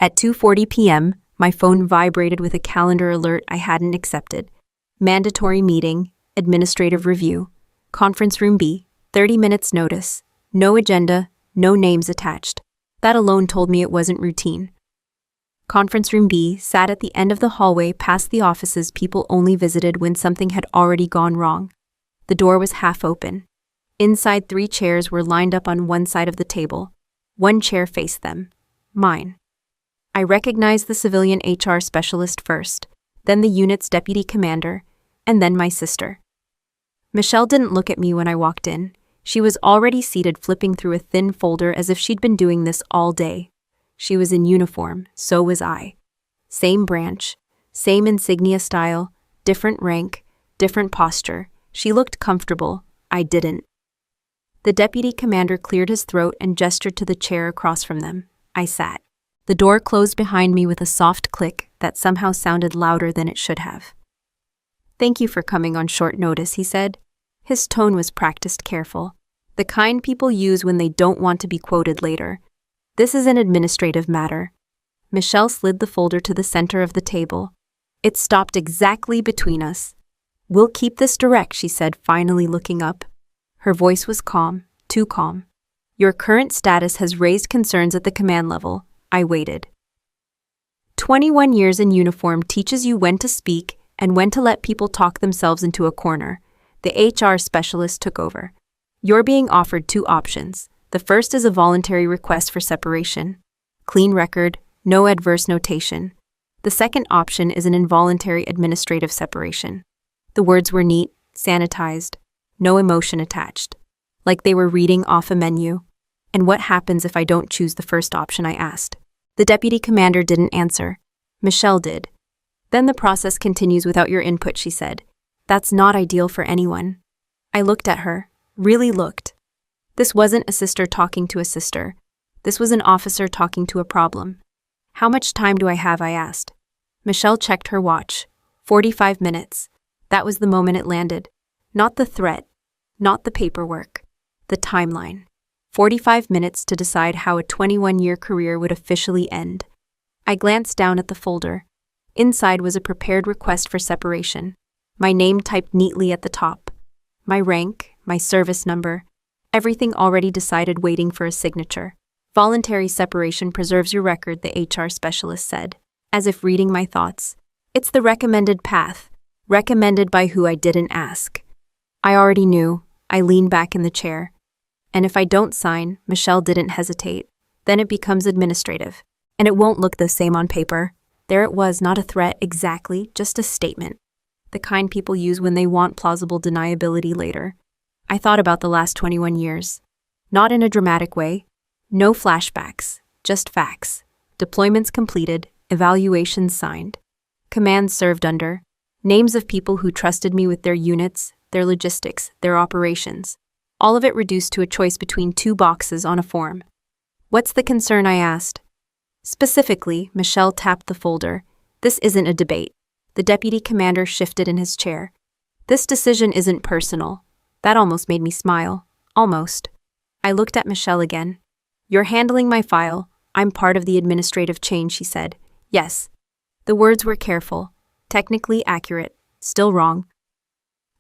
At 2:40 p.m., my phone vibrated with a calendar alert I hadn't accepted. Mandatory meeting, administrative review, conference room B, 30 minutes notice, no agenda, no names attached. That alone told me it wasn't routine. Conference room B sat at the end of the hallway past the offices people only visited when something had already gone wrong. The door was half open. Inside, 3 chairs were lined up on one side of the table. One chair faced them. Mine. I recognized the civilian HR specialist first, then the unit's deputy commander, and then my sister. Michelle didn't look at me when I walked in. She was already seated flipping through a thin folder as if she'd been doing this all day. She was in uniform, so was I. Same branch, same insignia style, different rank, different posture. She looked comfortable. I didn't. The deputy commander cleared his throat and gestured to the chair across from them. I sat. The door closed behind me with a soft click that somehow sounded louder than it should have. "Thank you for coming on short notice," he said. His tone was practiced careful, the kind people use when they don't want to be quoted later. "This is an administrative matter." Michelle slid the folder to the center of the table. It stopped exactly between us. "We'll keep this direct," she said, finally looking up. Her voice was calm, too calm. "Your current status has raised concerns at the command level." I waited. 21 years in uniform teaches you when to speak and when to let people talk themselves into a corner. The HR specialist took over. "You're being offered 2 options. The first is a voluntary request for separation. Clean record, no adverse notation. The second option is an involuntary administrative separation." The words were neat, sanitized, no emotion attached, like they were reading off a menu. "And what happens if I don't choose the first option?" I asked. The deputy commander didn't answer. Michelle did. "Then the process continues without your input," she said. "That's not ideal for anyone." I looked at her, really looked. This wasn't a sister talking to a sister. This was an officer talking to a problem. "How much time do I have?" I asked. Michelle checked her watch. 45 minutes. That was the moment it landed. Not the threat, not the paperwork, the timeline. 45 minutes to decide how a 21-year career would officially end. I glanced down at the folder. Inside was a prepared request for separation. My name typed neatly at the top. My rank, my service number, everything already decided waiting for a signature. "Voluntary separation preserves your record," the HR specialist said, as if reading my thoughts. "It's the recommended path, recommended by who I didn't ask." I already knew. I leaned back in the chair. "And if I don't sign," Michelle didn't hesitate, "then it becomes administrative. And it won't look the same on paper." There it was, not a threat exactly, just a statement. The kind people use when they want plausible deniability later. I thought about the last 21 years. Not in a dramatic way. No flashbacks, just facts. Deployments completed, evaluations signed. Commands served under. Names of people who trusted me with their units, their logistics, their operations. All of it reduced to a choice between 2 boxes on a form. "What's the concern?" I asked. Specifically, Michelle tapped the folder. "This isn't a debate." The deputy commander shifted in his chair. "This decision isn't personal." That almost made me smile. Almost. I looked at Michelle again. "You're handling my file. I'm part of the administrative chain," she said. "Yes." The words were careful, technically accurate, still wrong.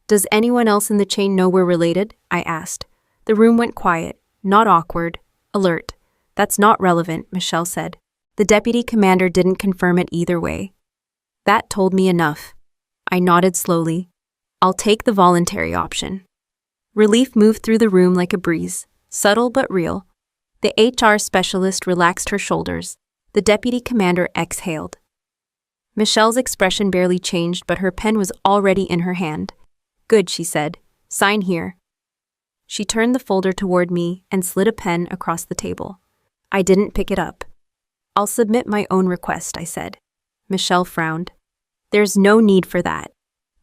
"Does anyone else in the chain know we're related?" I asked. The room went quiet, not awkward, alert. "That's not relevant," Michelle said. The deputy commander didn't confirm it either way. That told me enough. I nodded slowly. "I'll take the voluntary option." Relief moved through the room like a breeze, subtle but real. The HR specialist relaxed her shoulders. The deputy commander exhaled. Michelle's expression barely changed, but her pen was already in her hand. "Good," she said. "Sign here." She turned the folder toward me and slid a pen across the table. I didn't pick it up. "I'll submit my own request," I said. Michelle frowned. "There's no need for that.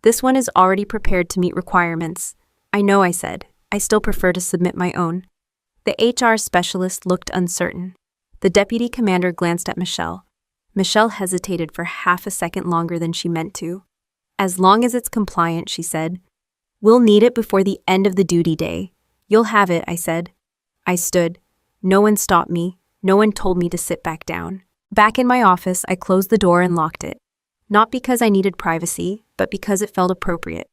This one is already prepared to meet requirements." "I know," I said. "I still prefer to submit my own." The HR specialist looked uncertain. The deputy commander glanced at Michelle. Michelle hesitated for half a second longer than she meant to. "As long as it's compliant," she said. "We'll need it before the end of the duty day." "You'll have it," I said. I stood. No one stopped me. No one told me to sit back down. Back in my office, I closed the door and locked it. Not because I needed privacy, but because it felt appropriate.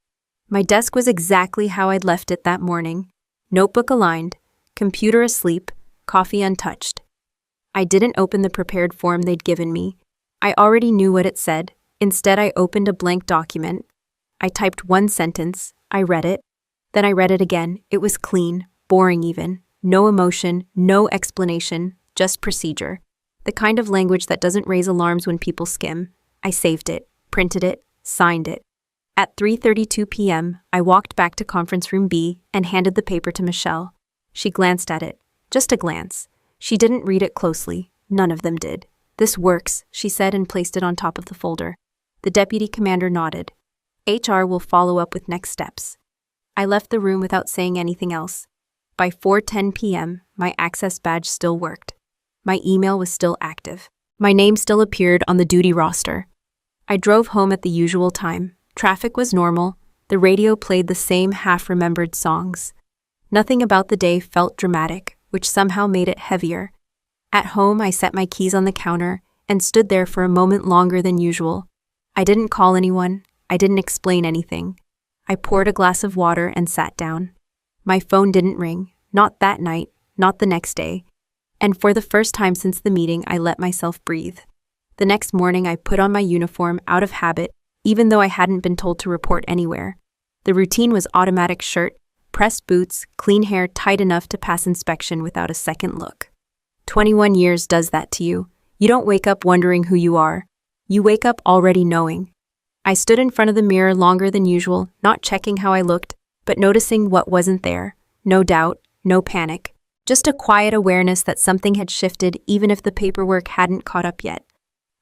My desk was exactly how I'd left it that morning. Notebook aligned, computer asleep, coffee untouched. I didn't open the prepared form they'd given me. I already knew what it said. Instead, I opened a blank document. I typed one sentence. I read it. Then I read it again. It was clean, boring even. No emotion, no explanation, just procedure. The kind of language that doesn't raise alarms when people skim. I saved it, printed it, signed it. At 3:32 p.m., I walked back to conference room B and handed the paper to Michelle. She glanced at it. Just a glance. She didn't read it closely. None of them did. "This works," she said and placed it on top of the folder. The deputy commander nodded. "HR will follow up with next steps." I left the room without saying anything else. By 4:10 p.m., my access badge still worked. My email was still active. My name still appeared on the duty roster. I drove home at the usual time. Traffic was normal. The radio played the same half-remembered songs. Nothing about the day felt dramatic, which somehow made it heavier. At home, I set my keys on the counter and stood there for a moment longer than usual. I didn't call anyone. I didn't explain anything. I poured a glass of water and sat down. My phone didn't ring. Not that night, not the next day. And for the first time since the meeting, I let myself breathe. The next morning, I put on my uniform out of habit, even though I hadn't been told to report anywhere. The routine was automatic shirt, pressed boots, clean hair tight enough to pass inspection without a second look. 21 years does that to you. You don't wake up wondering who you are. You wake up already knowing. I stood in front of the mirror longer than usual, not checking how I looked, but noticing what wasn't there. No doubt, no panic. Just a quiet awareness that something had shifted even if the paperwork hadn't caught up yet.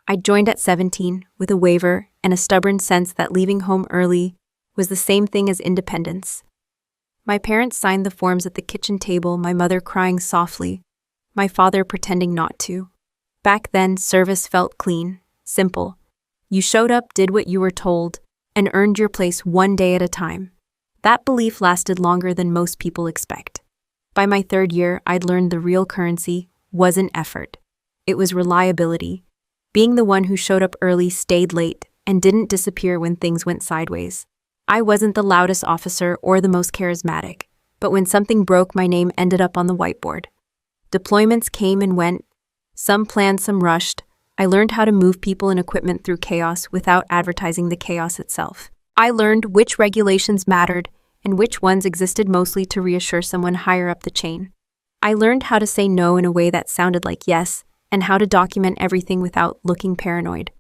I joined at 17, with a waiver and a stubborn sense that leaving home early was the same thing as independence. My parents signed the forms at the kitchen table, my mother crying softly, my father pretending not to. Back then, service felt clean, simple. You showed up, did what you were told, and earned your place one day at a time. That belief lasted longer than most people expect. By my third year, I'd learned the real currency wasn't effort. It was reliability. Being the one who showed up early, stayed late, and didn't disappear when things went sideways. I wasn't the loudest officer or the most charismatic, but when something broke, my name ended up on the whiteboard. Deployments came and went. Some planned, some rushed. I learned how to move people and equipment through chaos without advertising the chaos itself. I learned which regulations mattered and which ones existed mostly to reassure someone higher up the chain. I learned how to say no in a way that sounded like yes, and how to document everything without looking paranoid.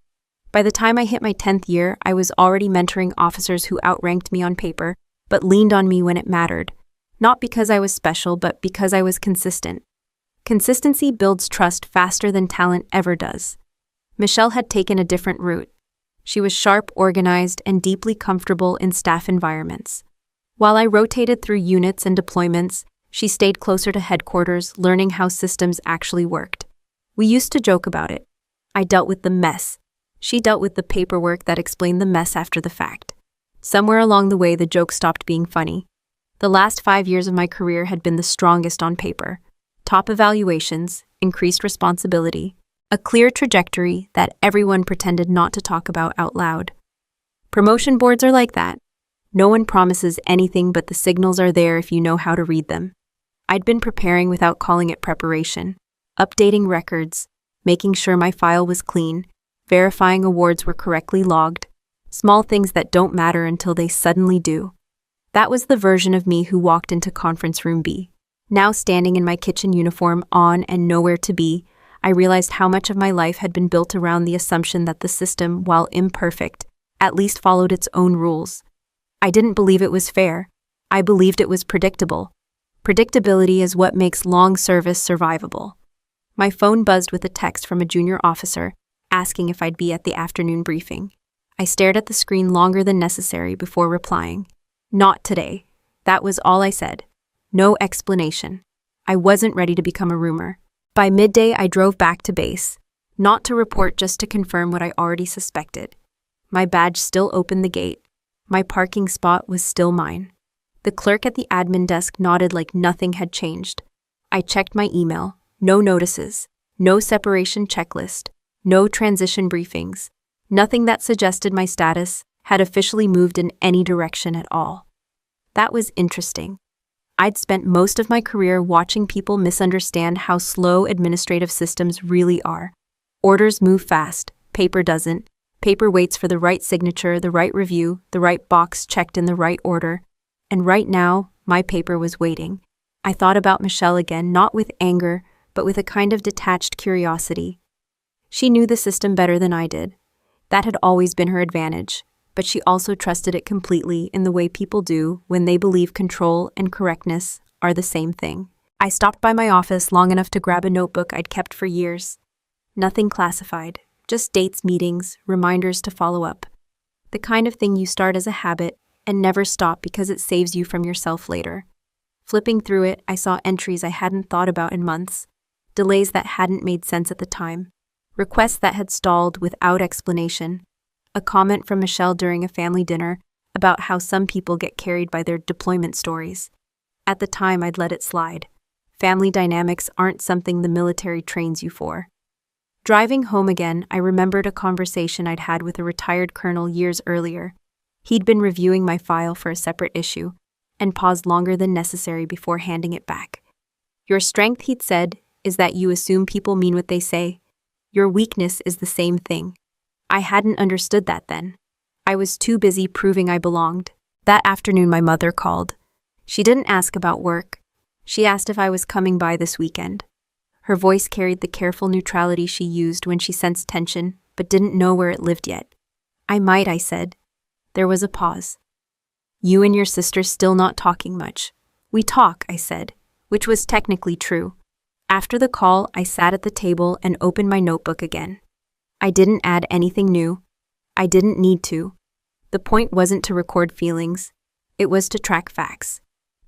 By the time I hit my 10th year, I was already mentoring officers who outranked me on paper, but leaned on me when it mattered. Not because I was special, but because I was consistent. Consistency builds trust faster than talent ever does. Michelle had taken a different route. She was sharp, organized, and deeply comfortable in staff environments. While I rotated through units and deployments, she stayed closer to headquarters, learning how systems actually worked. We used to joke about it. I dealt with the mess. She dealt with the paperwork that explained the mess after the fact. Somewhere along the way, the joke stopped being funny. The last 5 years of my career had been the strongest on paper. Top evaluations, increased responsibility, a clear trajectory that everyone pretended not to talk about out loud. Promotion boards are like that. No one promises anything, but the signals are there if you know how to read them. I'd been preparing without calling it preparation, updating records, making sure my file was clean, verifying awards were correctly logged, small things that don't matter until they suddenly do. That was the version of me who walked into conference room B. Now standing in my kitchen uniform, on and nowhere to be, I realized how much of my life had been built around the assumption that the system, while imperfect, at least followed its own rules. I didn't believe it was fair. I believed it was predictable. Predictability is what makes long service survivable. My phone buzzed with a text from a junior officer, asking if I'd be at the afternoon briefing. I stared at the screen longer than necessary before replying. Not today. That was all I said. No explanation. I wasn't ready to become a rumor. By midday, I drove back to base. Not to report, just to confirm what I already suspected. My badge still opened the gate. My parking spot was still mine. The clerk at the admin desk nodded like nothing had changed. I checked my email. No notices. No separation checklist. No transition briefings. Nothing that suggested my status had officially moved in any direction at all. That was interesting. I'd spent most of my career watching people misunderstand how slow administrative systems really are. Orders move fast, paper doesn't. Paper waits for the right signature, the right review, the right box checked in the right order. And right now, my paper was waiting. I thought about Michelle again, not with anger, but with a kind of detached curiosity. She knew the system better than I did. That had always been her advantage, but she also trusted it completely in the way people do when they believe control and correctness are the same thing. I stopped by my office long enough to grab a notebook I'd kept for years. Nothing classified, just dates, meetings, reminders to follow up. The kind of thing you start as a habit and never stop because it saves you from yourself later. Flipping through it, I saw entries I hadn't thought about in months, delays that hadn't made sense at the time, requests that had stalled without explanation, a comment from Michelle during a family dinner about how some people get carried by their deployment stories. At the time, I'd let it slide. Family dynamics aren't something the military trains you for. Driving home again, I remembered a conversation I'd had with a retired colonel years earlier. He'd been reviewing my file for a separate issue and paused longer than necessary before handing it back. Your strength, he'd said, is that you assume people mean what they say. Your weakness is the same thing. I hadn't understood that then. I was too busy proving I belonged. That afternoon, my mother called. She didn't ask about work. She asked if I was coming by this weekend. Her voice carried the careful neutrality she used when she sensed tension, but didn't know where it lived yet. I might, I said. There was a pause. You and your sister still not talking much. We talk, I said, which was technically true. After the call, I sat at the table and opened my notebook again. I didn't add anything new. I didn't need to. The point wasn't to record feelings. It was to track facts.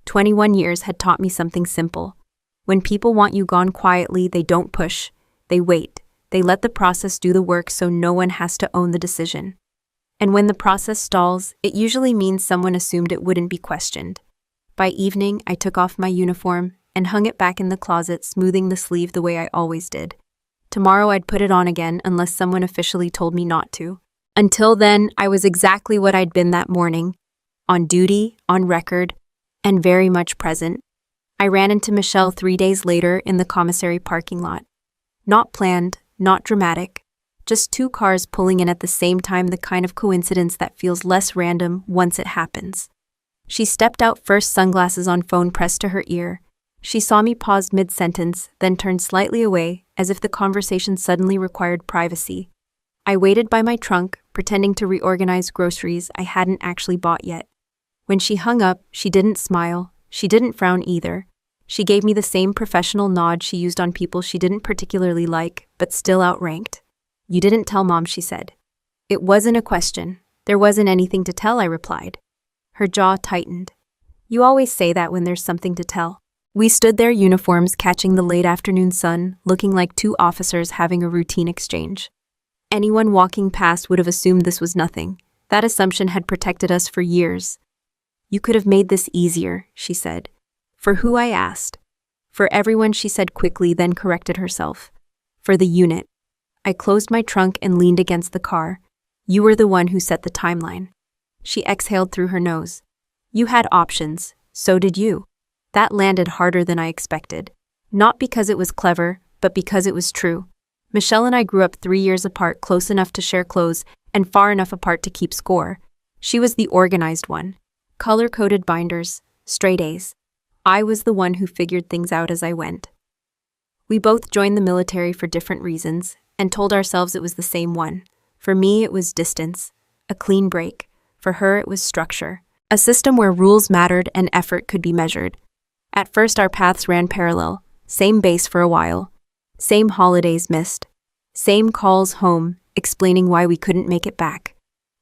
21 years had taught me something simple. When people want you gone quietly, they don't push. They wait. They let the process do the work so no one has to own the decision. And when the process stalls, it usually means someone assumed it wouldn't be questioned. By evening, I took off my uniform and hung it back in the closet, smoothing the sleeve the way I always did. Tomorrow I'd put it on again unless someone officially told me not to. Until then, I was exactly what I'd been that morning. On duty, on record, and very much present. I ran into Michelle 3 days later in the commissary parking lot. Not planned, not dramatic. Just two cars pulling in at the same time, the kind of coincidence that feels less random once it happens. She stepped out first, sunglasses on, phone pressed to her ear. She saw me pause mid-sentence, then turned slightly away, as if the conversation suddenly required privacy. I waited by my trunk, pretending to reorganize groceries I hadn't actually bought yet. When she hung up, she didn't smile. She didn't frown either. She gave me the same professional nod she used on people she didn't particularly like, but still outranked. You didn't tell Mom, she said. It wasn't a question. There wasn't anything to tell, I replied. Her jaw tightened. You always say that when there's something to tell. We stood there, uniforms catching the late afternoon sun, looking like two officers having a routine exchange. Anyone walking past would have assumed this was nothing. That assumption had protected us for years. You could have made this easier, she said. For who, I asked. For everyone, she said quickly, then corrected herself. For the unit. I closed my trunk and leaned against the car. You were the one who set the timeline. She exhaled through her nose. You had options. So did you. That landed harder than I expected. Not because it was clever, but because it was true. Michelle and I grew up 3 years apart, close enough to share clothes and far enough apart to keep score. She was the organized one. Color-coded binders, straight A's. I was the one who figured things out as I went. We both joined the military for different reasons and told ourselves it was the same one. For me, it was distance, a clean break. For her, it was structure, a system where rules mattered and effort could be measured. At first, our paths ran parallel, same base for a while, same holidays missed, same calls home explaining why we couldn't make it back.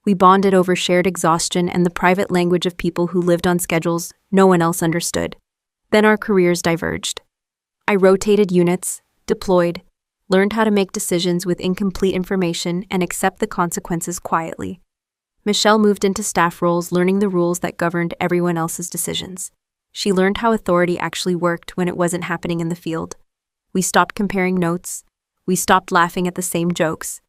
We bonded over shared exhaustion and the private language of people who lived on schedules no one else understood. Then our careers diverged. I rotated units, deployed, learned how to make decisions with incomplete information and accept the consequences quietly. Michelle moved into staff roles, learning the rules that governed everyone else's decisions. She learned how authority actually worked when it wasn't happening in the field. We stopped comparing notes. We stopped laughing at the same jokes.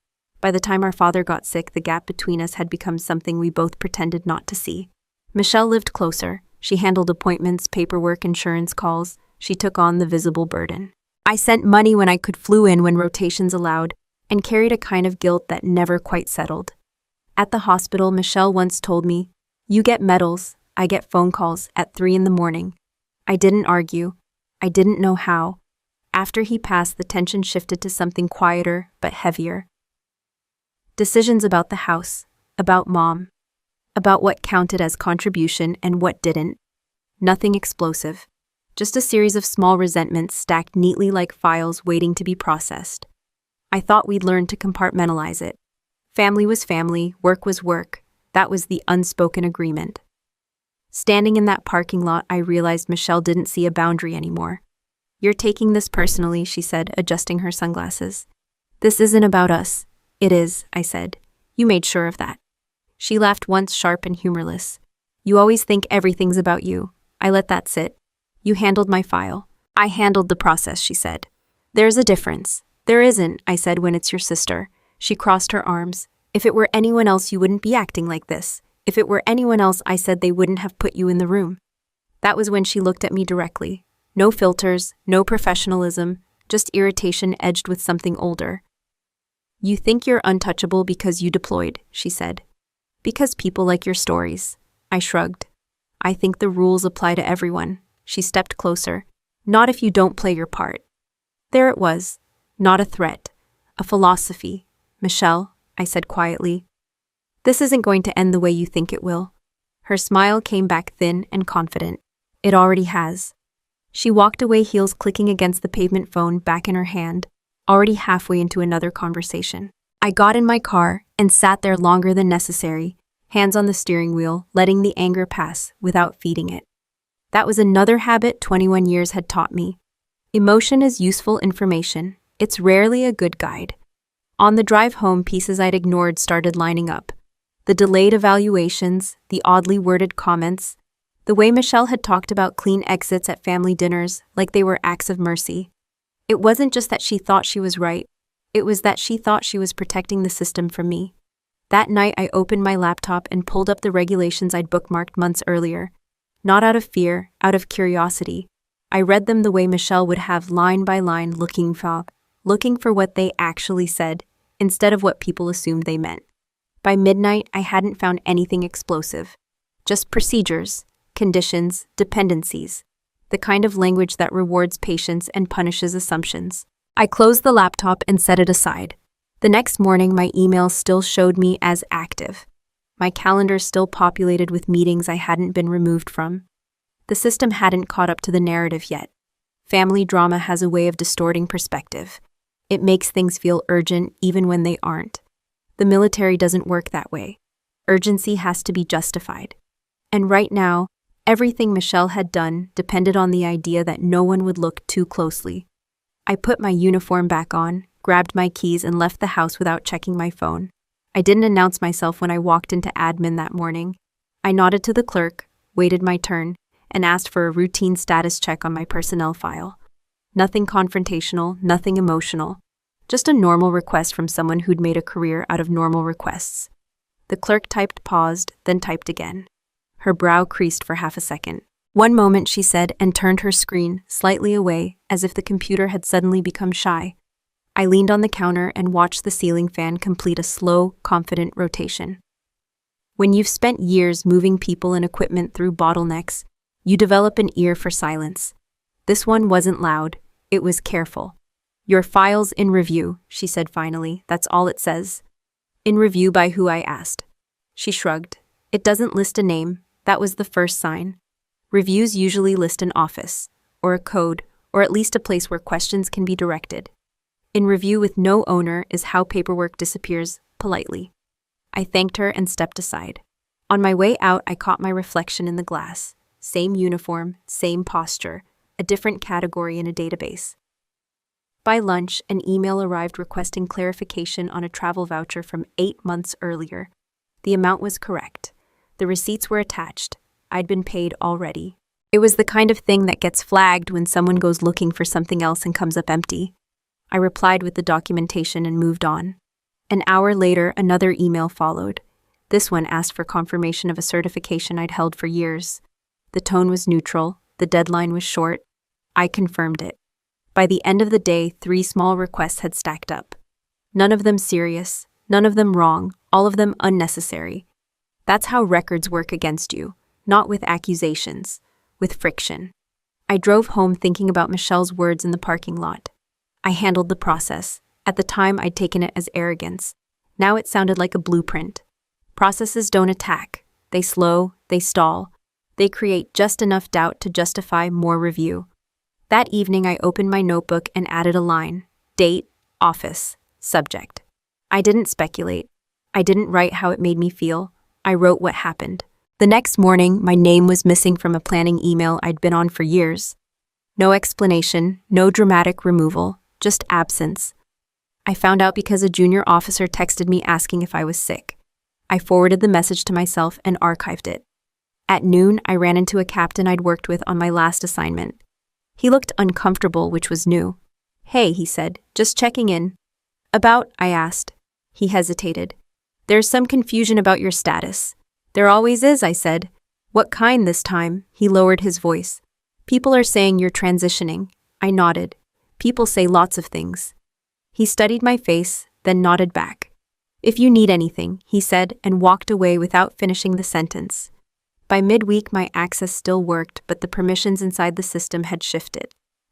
By the time our father got sick, the gap between us had become something we both pretended not to see. Michelle lived closer. She handled appointments, paperwork, insurance calls. She took on the visible burden. I sent money when I could, flew in when rotations allowed, and carried a kind of guilt that never quite settled. At the hospital, Michelle once told me, "You get medals, I get phone calls at 3 a.m. I didn't argue. I didn't know how. After he passed, the tension shifted to something quieter but heavier. Decisions about the house, about Mom, about what counted as contribution and what didn't. Nothing explosive. Just a series of small resentments stacked neatly like files waiting to be processed. I thought we'd learn to compartmentalize it. Family was family, work was work. That was the unspoken agreement. Standing in that parking lot, I realized Michelle didn't see a boundary anymore. "You're taking this personally," she said, adjusting her sunglasses. "This isn't about us." "It is," I said. "You made sure of that." She laughed once, sharp and humorless. "You always think everything's about you." I let that sit. "You handled my file." "I handled the process," she said. "There's a difference." "There isn't," I said, "when it's your sister." She crossed her arms. "If it were anyone else, you wouldn't be acting like this. If it were anyone else," I said, "they wouldn't have put you in the room." That was when she looked at me directly. No filters, no professionalism, just irritation edged with something older. "You think you're untouchable because you deployed," she said. "Because people like your stories." I shrugged. "I think the rules apply to everyone." She stepped closer. "Not if you don't play your part." There it was. Not a threat. A philosophy. "Michelle," I said quietly, "this isn't going to end the way you think it will." Her smile came back thin and confident. "It already has." She walked away, heels clicking against the pavement, phone back in her hand, already halfway into another conversation. I got in my car and sat there longer than necessary, hands on the steering wheel, letting the anger pass without feeding it. That was another habit 21 years had taught me. Emotion is useful information. It's rarely a good guide. On the drive home, pieces I'd ignored started lining up. The delayed evaluations, the oddly worded comments, the way Michelle had talked about clean exits at family dinners like they were acts of mercy. It wasn't just that she thought she was right. It was that she thought she was protecting the system from me. That night, I opened my laptop and pulled up the regulations I'd bookmarked months earlier. Not out of fear, out of curiosity. I read them the way Michelle would have, line by line, looking for what they actually said, instead of what people assumed they meant. By midnight, I hadn't found anything explosive. Just procedures, conditions, dependencies. The kind of language that rewards patience and punishes assumptions. I closed the laptop and set it aside. The next morning, my email still showed me as active. My calendar still populated with meetings I hadn't been removed from. The system hadn't caught up to the narrative yet. Family drama has a way of distorting perspective. It makes things feel urgent even when they aren't. The military doesn't work that way. Urgency has to be justified. And right now, everything Michelle had done depended on the idea that no one would look too closely. I put my uniform back on, grabbed my keys, and left the house without checking my phone. I didn't announce myself when I walked into admin that morning. I nodded to the clerk, waited my turn, and asked for a routine status check on my personnel file. Nothing confrontational, nothing emotional. Just a normal request from someone who'd made a career out of normal requests. The clerk typed, paused, then typed again. Her brow creased for half a second. "One moment," she said, and turned her screen slightly away, as if the computer had suddenly become shy. I leaned on the counter and watched the ceiling fan complete a slow, confident rotation. When you've spent years moving people and equipment through bottlenecks, you develop an ear for silence. This one wasn't loud. It was careful. "Your file's in review," she said finally. "That's all it says." "In review by who?" I asked. She shrugged. "It doesn't list a name." That was the first sign. Reviews usually list an office, or a code, or at least a place where questions can be directed. In review with no owner is how paperwork disappears politely. I thanked her and stepped aside. On my way out, I caught my reflection in the glass. Same uniform, same posture, a different category in a database. By lunch, an email arrived requesting clarification on a travel voucher from 8 months earlier. The amount was correct. The receipts were attached. I'd been paid already. It was the kind of thing that gets flagged when someone goes looking for something else and comes up empty. I replied with the documentation and moved on. An hour later, another email followed. This one asked for confirmation of a certification I'd held for years. The tone was neutral, the deadline was short. I confirmed it. By the end of the day, 3 small requests had stacked up. None of them serious, none of them wrong, all of them unnecessary. That's how records work against you, not with accusations, with friction. I drove home thinking about Michelle's words in the parking lot. I handled the process. At the time, I'd taken it as arrogance. Now it sounded like a blueprint. Processes don't attack. They slow, they stall. They create just enough doubt to justify more review. That evening, I opened my notebook and added a line. Date, office, subject. I didn't speculate. I didn't write how it made me feel. I wrote what happened. The next morning, my name was missing from a planning email I'd been on for years. No explanation, no dramatic removal, just absence. I found out because a junior officer texted me asking if I was sick. I forwarded the message to myself and archived it. At noon, I ran into a captain I'd worked with on my last assignment. He looked uncomfortable, which was new. "Hey," he said, "just checking in." "About?" I asked. He hesitated. "There's some confusion about your status." "There always is," I said. "What kind this time?" He lowered his voice. "People are saying you're transitioning." I nodded. "People say lots of things." He studied my face, then nodded back. "If you need anything," he said, and walked away without finishing the sentence. By midweek, my access still worked, but the permissions inside the system had shifted.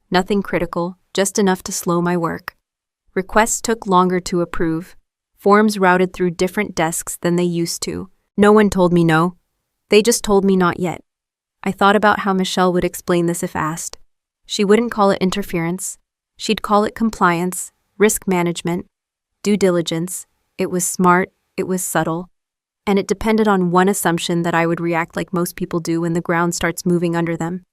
Nothing critical, just enough to slow my work. Requests took longer to approve. Forms routed through different desks than they used to. No one told me no. They just told me not yet. I thought about how Michelle would explain this if asked. She wouldn't call it interference. She'd call it compliance, risk management, due diligence. It was smart, it was subtle, and it depended on one assumption that I would react like most people do when the ground starts moving under them.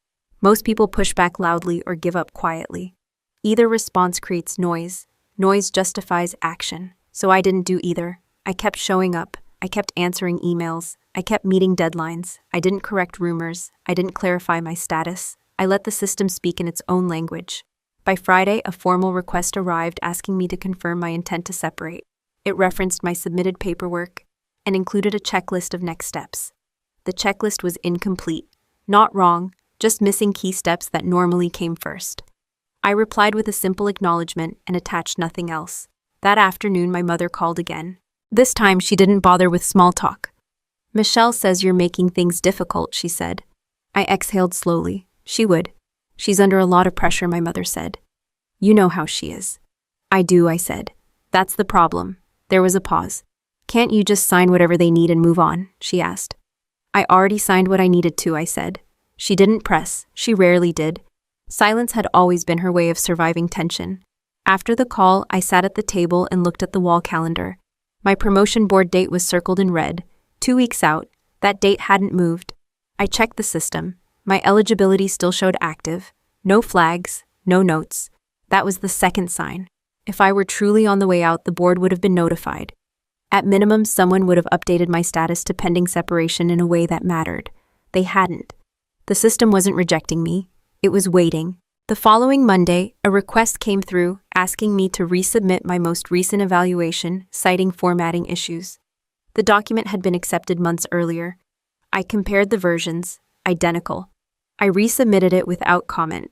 Most people push back loudly or give up quietly. Either response creates noise. Noise justifies action. So I didn't do either. I kept showing up. I kept answering emails. I kept meeting deadlines. I didn't correct rumors. I didn't clarify my status. I let the system speak in its own language. By Friday, a formal request arrived asking me to confirm my intent to separate. It referenced my submitted paperwork and included a checklist of next steps. The checklist was incomplete. Not wrong, just missing key steps that normally came first. I replied with a simple acknowledgement and attached nothing else. That afternoon, my mother called again. This time, she didn't bother with small talk. "Michelle says you're making things difficult," she said. I exhaled slowly. She would. "She's under a lot of pressure," my mother said. "You know how she is." "I do," I said. "That's the problem." There was a pause. "Can't you just sign whatever they need and move on?" she asked. "I already signed what I needed to," I said. She didn't press. She rarely did. Silence had always been her way of surviving tension. After the call, I sat at the table and looked at the wall calendar. My promotion board date was circled in red. 2 weeks out. That date hadn't moved. I checked the system. My eligibility still showed active. No flags, no notes. That was the second sign. If I were truly on the way out, the board would have been notified. At minimum, someone would have updated my status to pending separation in a way that mattered. They hadn't. The system wasn't rejecting me. It was waiting. The following Monday, a request came through asking me to resubmit my most recent evaluation, citing formatting issues. The document had been accepted months earlier. I compared the versions, identical. I resubmitted it without comment.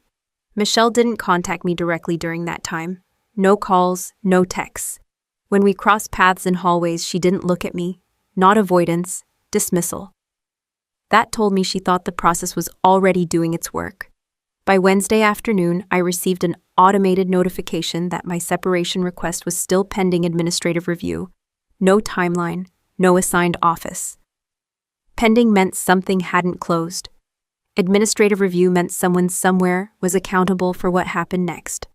Michelle didn't contact me directly during that time. No calls, no texts. When we crossed paths in hallways, she didn't look at me. Not avoidance, dismissal. That told me she thought the process was already doing its work. By Wednesday afternoon, I received an automated notification that my separation request was still pending administrative review. No timeline, no assigned office. Pending meant something hadn't closed. Administrative review meant someone somewhere was accountable for what happened next.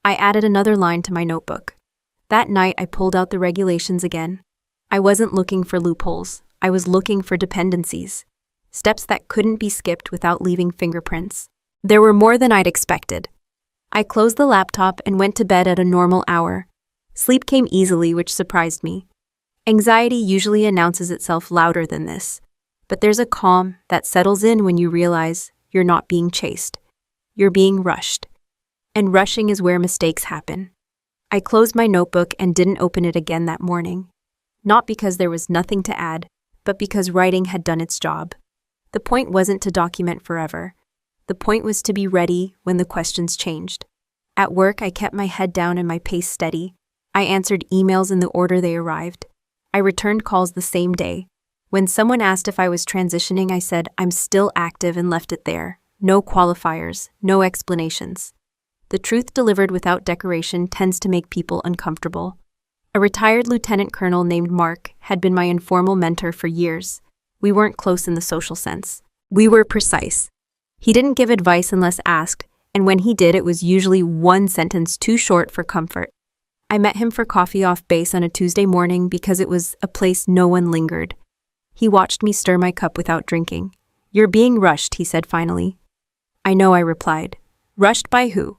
I added another line to my notebook. That night, I pulled out the regulations again. I wasn't looking for loopholes. I was looking for dependencies. Steps that couldn't be skipped without leaving fingerprints. There were more than I'd expected. I closed the laptop and went to bed at a normal hour. Sleep came easily, which surprised me. Anxiety usually announces itself louder than this, but there's a calm that settles in when you realize you're not being chased. You're being rushed. And rushing is where mistakes happen. I closed my notebook and didn't open it again that morning. Not because there was nothing to add, but because writing had done its job. The point wasn't to document forever. The point was to be ready when the questions changed. At work, I kept my head down and my pace steady. I answered emails in the order they arrived. I returned calls the same day. When someone asked if I was transitioning, I said, I'm still active, and left it there. No qualifiers, no explanations. The truth delivered without decoration tends to make people uncomfortable. A retired lieutenant colonel named Mark had been my informal mentor for years. We weren't close in the social sense. We were precise. He didn't give advice unless asked, and when he did, it was usually one sentence too short for comfort. I met him for coffee off base on a Tuesday morning because it was a place no one lingered. He watched me stir my cup without drinking. You're being rushed, he said finally. I know, I replied. Rushed by who?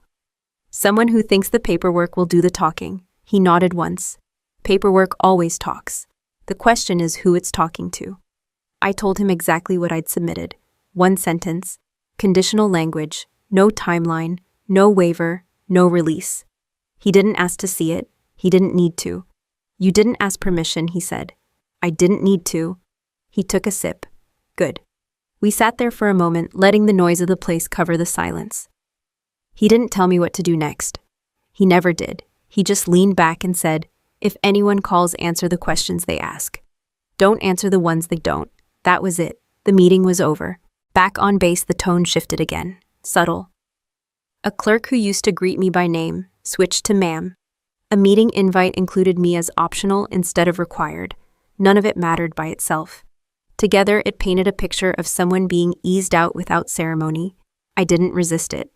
Someone who thinks the paperwork will do the talking. He nodded once. Paperwork always talks. The question is who it's talking to. I told him exactly what I'd submitted. One sentence, conditional language, no timeline, no waiver, no release. He didn't ask to see it. He didn't need to. You didn't ask permission, he said. I didn't need to. He took a sip. Good. We sat there for a moment, letting the noise of the place cover the silence. He didn't tell me what to do next. He never did. He just leaned back and said, if anyone calls, answer the questions they ask. Don't answer the ones they don't. That was it. The meeting was over. Back on base, the tone shifted again. Subtle. A clerk who used to greet me by name switched to ma'am. A meeting invite included me as optional instead of required. None of it mattered by itself. Together, it painted a picture of someone being eased out without ceremony. I didn't resist it.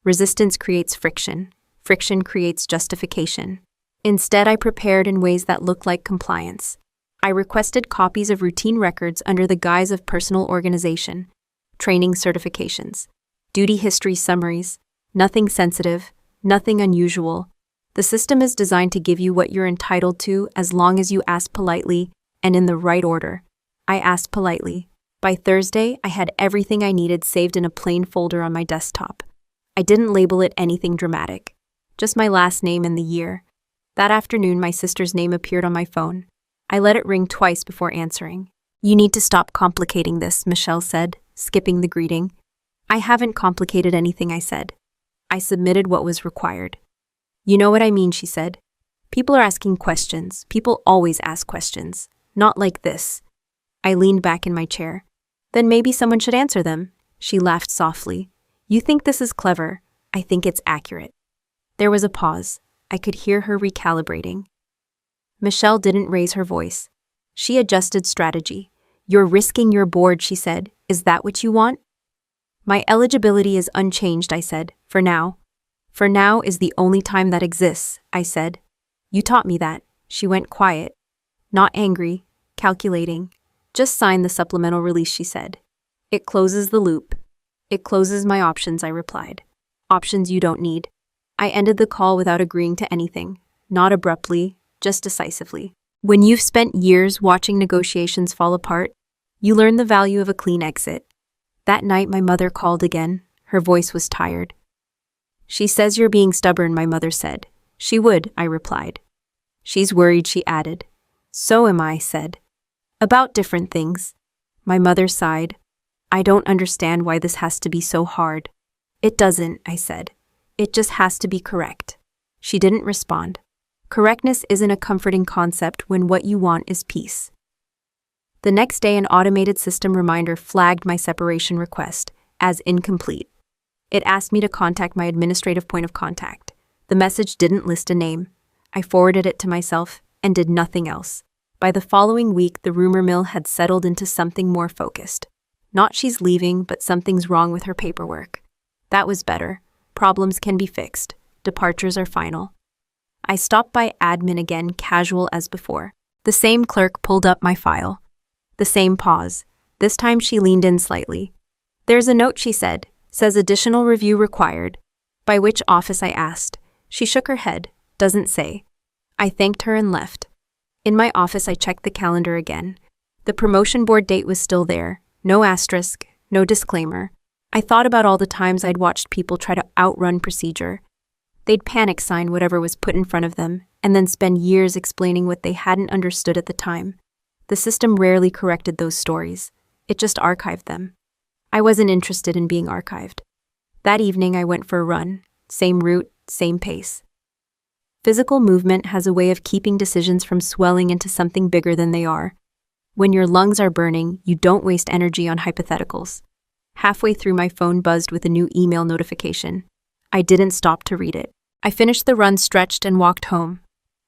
Resistance creates friction. Friction creates justification. Instead, I prepared in ways that looked like compliance. I requested copies of routine records under the guise of personal organization, training certifications, duty history summaries, nothing sensitive, nothing unusual. The system is designed to give you what you're entitled to as long as you ask politely and in the right order. I asked politely. By Thursday, I had everything I needed saved in a plain folder on my desktop. I didn't label it anything dramatic, just my last name and the year. That afternoon, my sister's name appeared on my phone. I let it ring twice before answering. You need to stop complicating this, Michelle said, skipping the greeting. I haven't complicated anything, I said. I submitted what was required. You know what I mean, she said. People are asking questions. People always ask questions. Not like this. I leaned back in my chair. Then maybe someone should answer them. She laughed softly. You think this is clever. I think it's accurate. There was a pause. I could hear her recalibrating. Michelle didn't raise her voice. She adjusted strategy. You're risking your board, she said. Is that what you want? My eligibility is unchanged, I said, for now. For now is the only time that exists, I said. You taught me that. She went quiet. Not angry, calculating. Just sign the supplemental release, she said. It closes the loop. It closes my options, I replied. Options you don't need. I ended the call without agreeing to anything. Not abruptly, just decisively. When you've spent years watching negotiations fall apart, you learn the value of a clean exit. That night, my mother called again. Her voice was tired. She says you're being stubborn, my mother said. She would, I replied. She's worried, she added. So am I, said. About different things. My mother sighed. I don't understand why this has to be so hard. It doesn't, I said. It just has to be correct. She didn't respond. Correctness isn't a comforting concept when what you want is peace. The next day, an automated system reminder flagged my separation request as incomplete. It asked me to contact my administrative point of contact. The message didn't list a name. I forwarded it to myself and did nothing else. By the following week, the rumor mill had settled into something more focused. Not she's leaving, but something's wrong with her paperwork. That was better. Problems can be fixed. Departures are final. I stopped by admin again, casual as before. The same clerk pulled up my file. The same pause. This time she leaned in slightly. There's a note, she said. Says additional review required. By which office, I asked. She shook her head. Doesn't say. I thanked her and left. In my office, I checked the calendar again. The promotion board date was still there. No asterisk, no disclaimer. I thought about all the times I'd watched people try to outrun procedure. They'd panic sign whatever was put in front of them, and then spend years explaining what they hadn't understood at the time. The system rarely corrected those stories. It just archived them. I wasn't interested in being archived. That evening I went for a run. Same route, same pace. Physical movement has a way of keeping decisions from swelling into something bigger than they are. When your lungs are burning, you don't waste energy on hypotheticals. Halfway through, my phone buzzed with a new email notification. I didn't stop to read it. I finished the run, stretched, and walked home.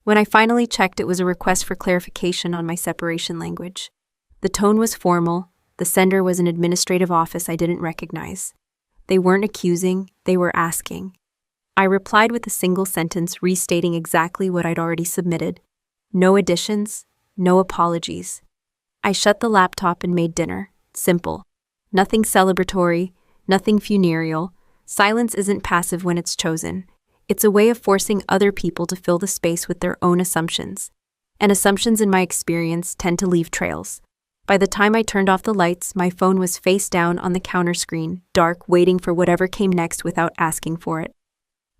When I finally checked, it was a request for clarification on my separation language. The tone was formal. The sender was an administrative office I didn't recognize. They weren't accusing, they were asking. I replied with a single sentence restating exactly what I'd already submitted. No additions, no apologies. I shut the laptop and made dinner. Simple. Nothing celebratory, nothing funereal. Silence isn't passive when it's chosen. It's a way of forcing other people to fill the space with their own assumptions. And assumptions, in my experience, tend to leave trails. By the time I turned off the lights, my phone was face down on the counter screen, dark, waiting for whatever came next without asking for it.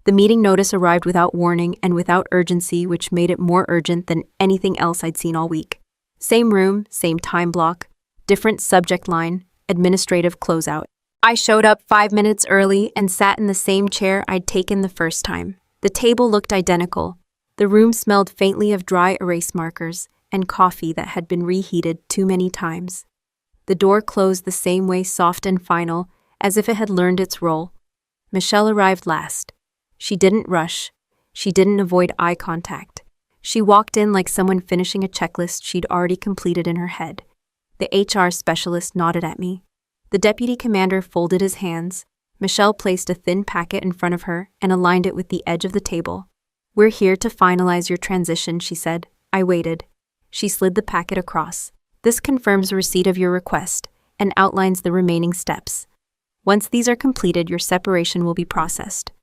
The meeting notice arrived without warning and without urgency, which made it more urgent than anything else I'd seen all week. Same room, same time block, different subject line, administrative closeout. I showed up 5 minutes early and sat in the same chair I'd taken the first time. The table looked identical. The room smelled faintly of dry erase markers and coffee that had been reheated too many times. The door closed the same way, soft and final, as if it had learned its role. Michelle arrived last. She didn't rush. She didn't avoid eye contact. She walked in like someone finishing a checklist she'd already completed in her head. The HR specialist nodded at me. The deputy commander folded his hands. Michelle placed a thin packet in front of her and aligned it with the edge of the table. "We're here to finalize your transition," she said. I waited. She slid the packet across. "This confirms receipt of your request and outlines the remaining steps. Once these are completed, your separation will be processed."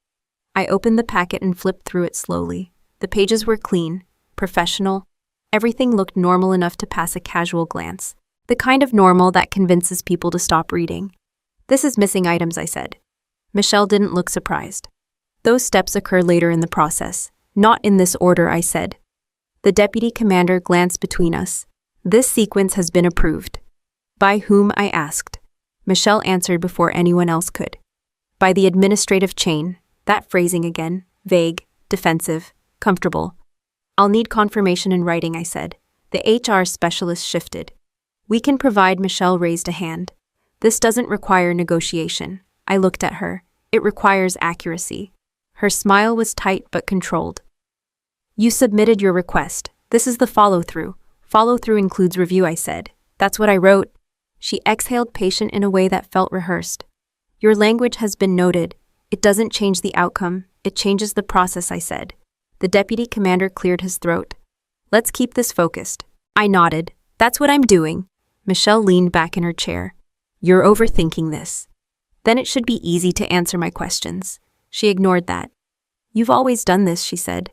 I opened the packet and flipped through it slowly. The pages were clean, professional. Everything looked normal enough to pass a casual glance. The kind of normal that convinces people to stop reading. "This is missing items," I said. Michelle didn't look surprised. "Those steps occur later in the process. Not in this order," I said. The deputy commander glanced between us. "This sequence has been approved." "By whom?" I asked. Michelle answered before anyone else could. "By the administrative chain." That phrasing again, vague, defensive, comfortable. "I'll need confirmation in writing," I said. The HR specialist shifted. "We can provide." Michelle raised a hand. "This doesn't require negotiation." I looked at her. "It requires accuracy." Her smile was tight but controlled. "You submitted your request. This is the follow-through. Follow-through includes review," I said. "That's what I wrote." She exhaled, patient in a way that felt rehearsed. "Your language has been noted. It doesn't change the outcome. It changes the process," I said. The deputy commander cleared his throat. "Let's keep this focused." I nodded. "That's what I'm doing." Michelle leaned back in her chair. "You're overthinking this. Then it should be easy to answer my questions." She ignored that. "You've always done this," she said.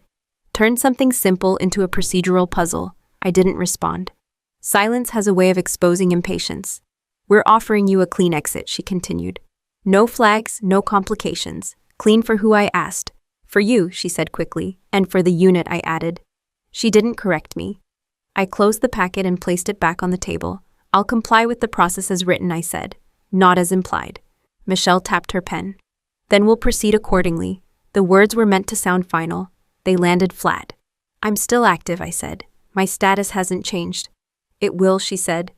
"Turn something simple into a procedural puzzle." I didn't respond. Silence has a way of exposing impatience. "We're offering you a clean exit," she continued. "No flags, no complications. Clean for who I asked. For you," she said quickly, "and for the unit," I added. She didn't correct me. I closed the packet and placed it back on the table. "I'll comply with the process as written," I said, not as implied. Michelle tapped her pen. "Then we'll proceed accordingly." The words were meant to sound final. They landed flat. "I'm still active," I said. "My status hasn't changed." "It will," she said.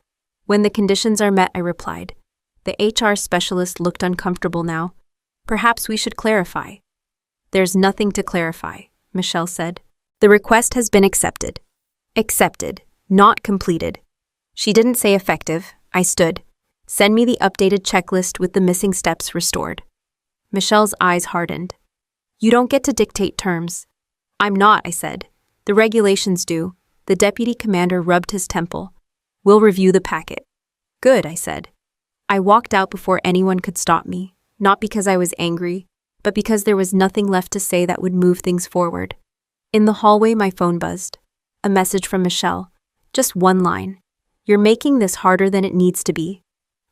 "When the conditions are met," I replied. The HR specialist looked uncomfortable now. "Perhaps we should clarify." "There's nothing to clarify," Michelle said. "The request has been accepted." Accepted, not completed. She didn't say effective. I stood. "Send me the updated checklist with the missing steps restored." Michelle's eyes hardened. "You don't get to dictate terms." "I'm not," I said. "The regulations do." The deputy commander rubbed his temple. "We'll review the packet." "Good," I said. I walked out before anyone could stop me, not because I was angry, but because there was nothing left to say that would move things forward. In the hallway, my phone buzzed. A message from Michelle. Just one line. "You're making this harder than it needs to be."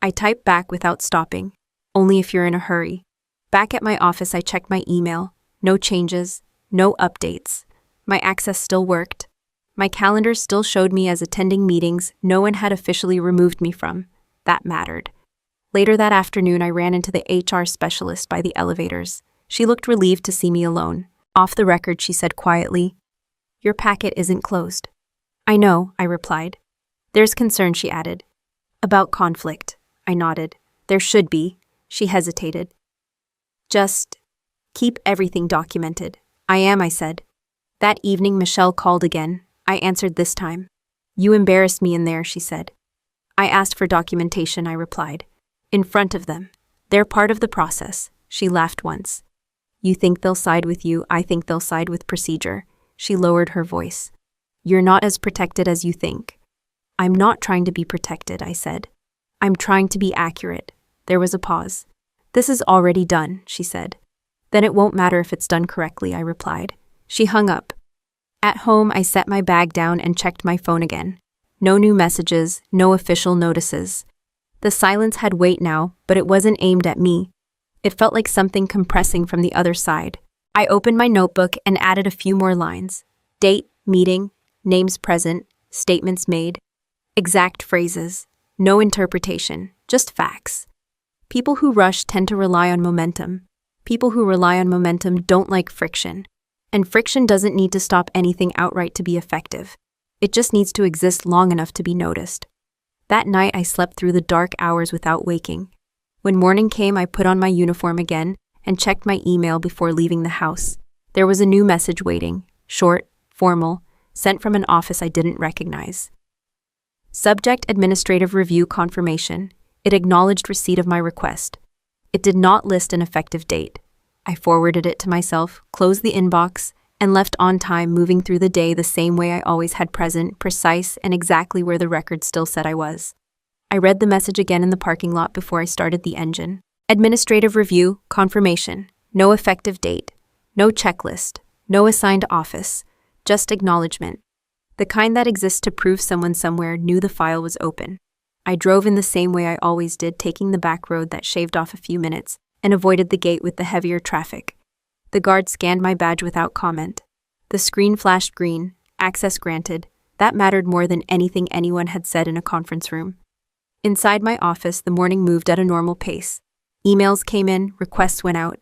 I typed back without stopping. "Only if you're in a hurry." Back at my office, I checked my email. No changes, no updates. My access still worked. My calendar still showed me as attending meetings no one had officially removed me from. That mattered. Later that afternoon, I ran into the HR specialist by the elevators. She looked relieved to see me alone. Off the record, she said quietly, "Your packet isn't closed." "I know," I replied. "There's concern," she added. "About conflict." I nodded. "There should be." She hesitated. "Just keep everything documented." "I am," I said. That evening, Michelle called again. I answered this time. "You embarrassed me in there," she said. "I asked for documentation," I replied. "In front of them. They're part of the process." She laughed once. "You think they'll side with you, I think they'll side with procedure." She lowered her voice. "You're not as protected as you think." "I'm not trying to be protected," I said. "I'm trying to be accurate." There was a pause. "This is already done," she said. "Then it won't matter if it's done correctly," I replied. She hung up. At home, I set my bag down and checked my phone again. No new messages, no official notices. The silence had weight now, but it wasn't aimed at me. It felt like something compressing from the other side. I opened my notebook and added a few more lines. Date, meeting, names present, statements made. Exact phrases. No interpretation, just facts. People who rush tend to rely on momentum. People who rely on momentum don't like friction. And friction doesn't need to stop anything outright to be effective. It just needs to exist long enough to be noticed. That night, I slept through the dark hours without waking. When morning came, I put on my uniform again and checked my email before leaving the house. There was a new message waiting, short, formal, sent from an office I didn't recognize. Subject: Administrative Review Confirmation. It acknowledged receipt of my request. It did not list an effective date. I forwarded it to myself, closed the inbox, and left on time, moving through the day the same way I always had, present, precise, and exactly where the record still said I was. I read the message again in the parking lot before I started the engine. Administrative Review Confirmation. No effective date. No checklist. No assigned office. Just acknowledgement. The kind that exists to prove someone somewhere knew the file was open. I drove in the same way I always did, taking the back road that shaved off a few minutes, and avoided the gate with the heavier traffic. The guard scanned my badge without comment. The screen flashed green, access granted. That mattered more than anything anyone had said in a conference room. Inside my office, the morning moved at a normal pace. Emails came in, requests went out.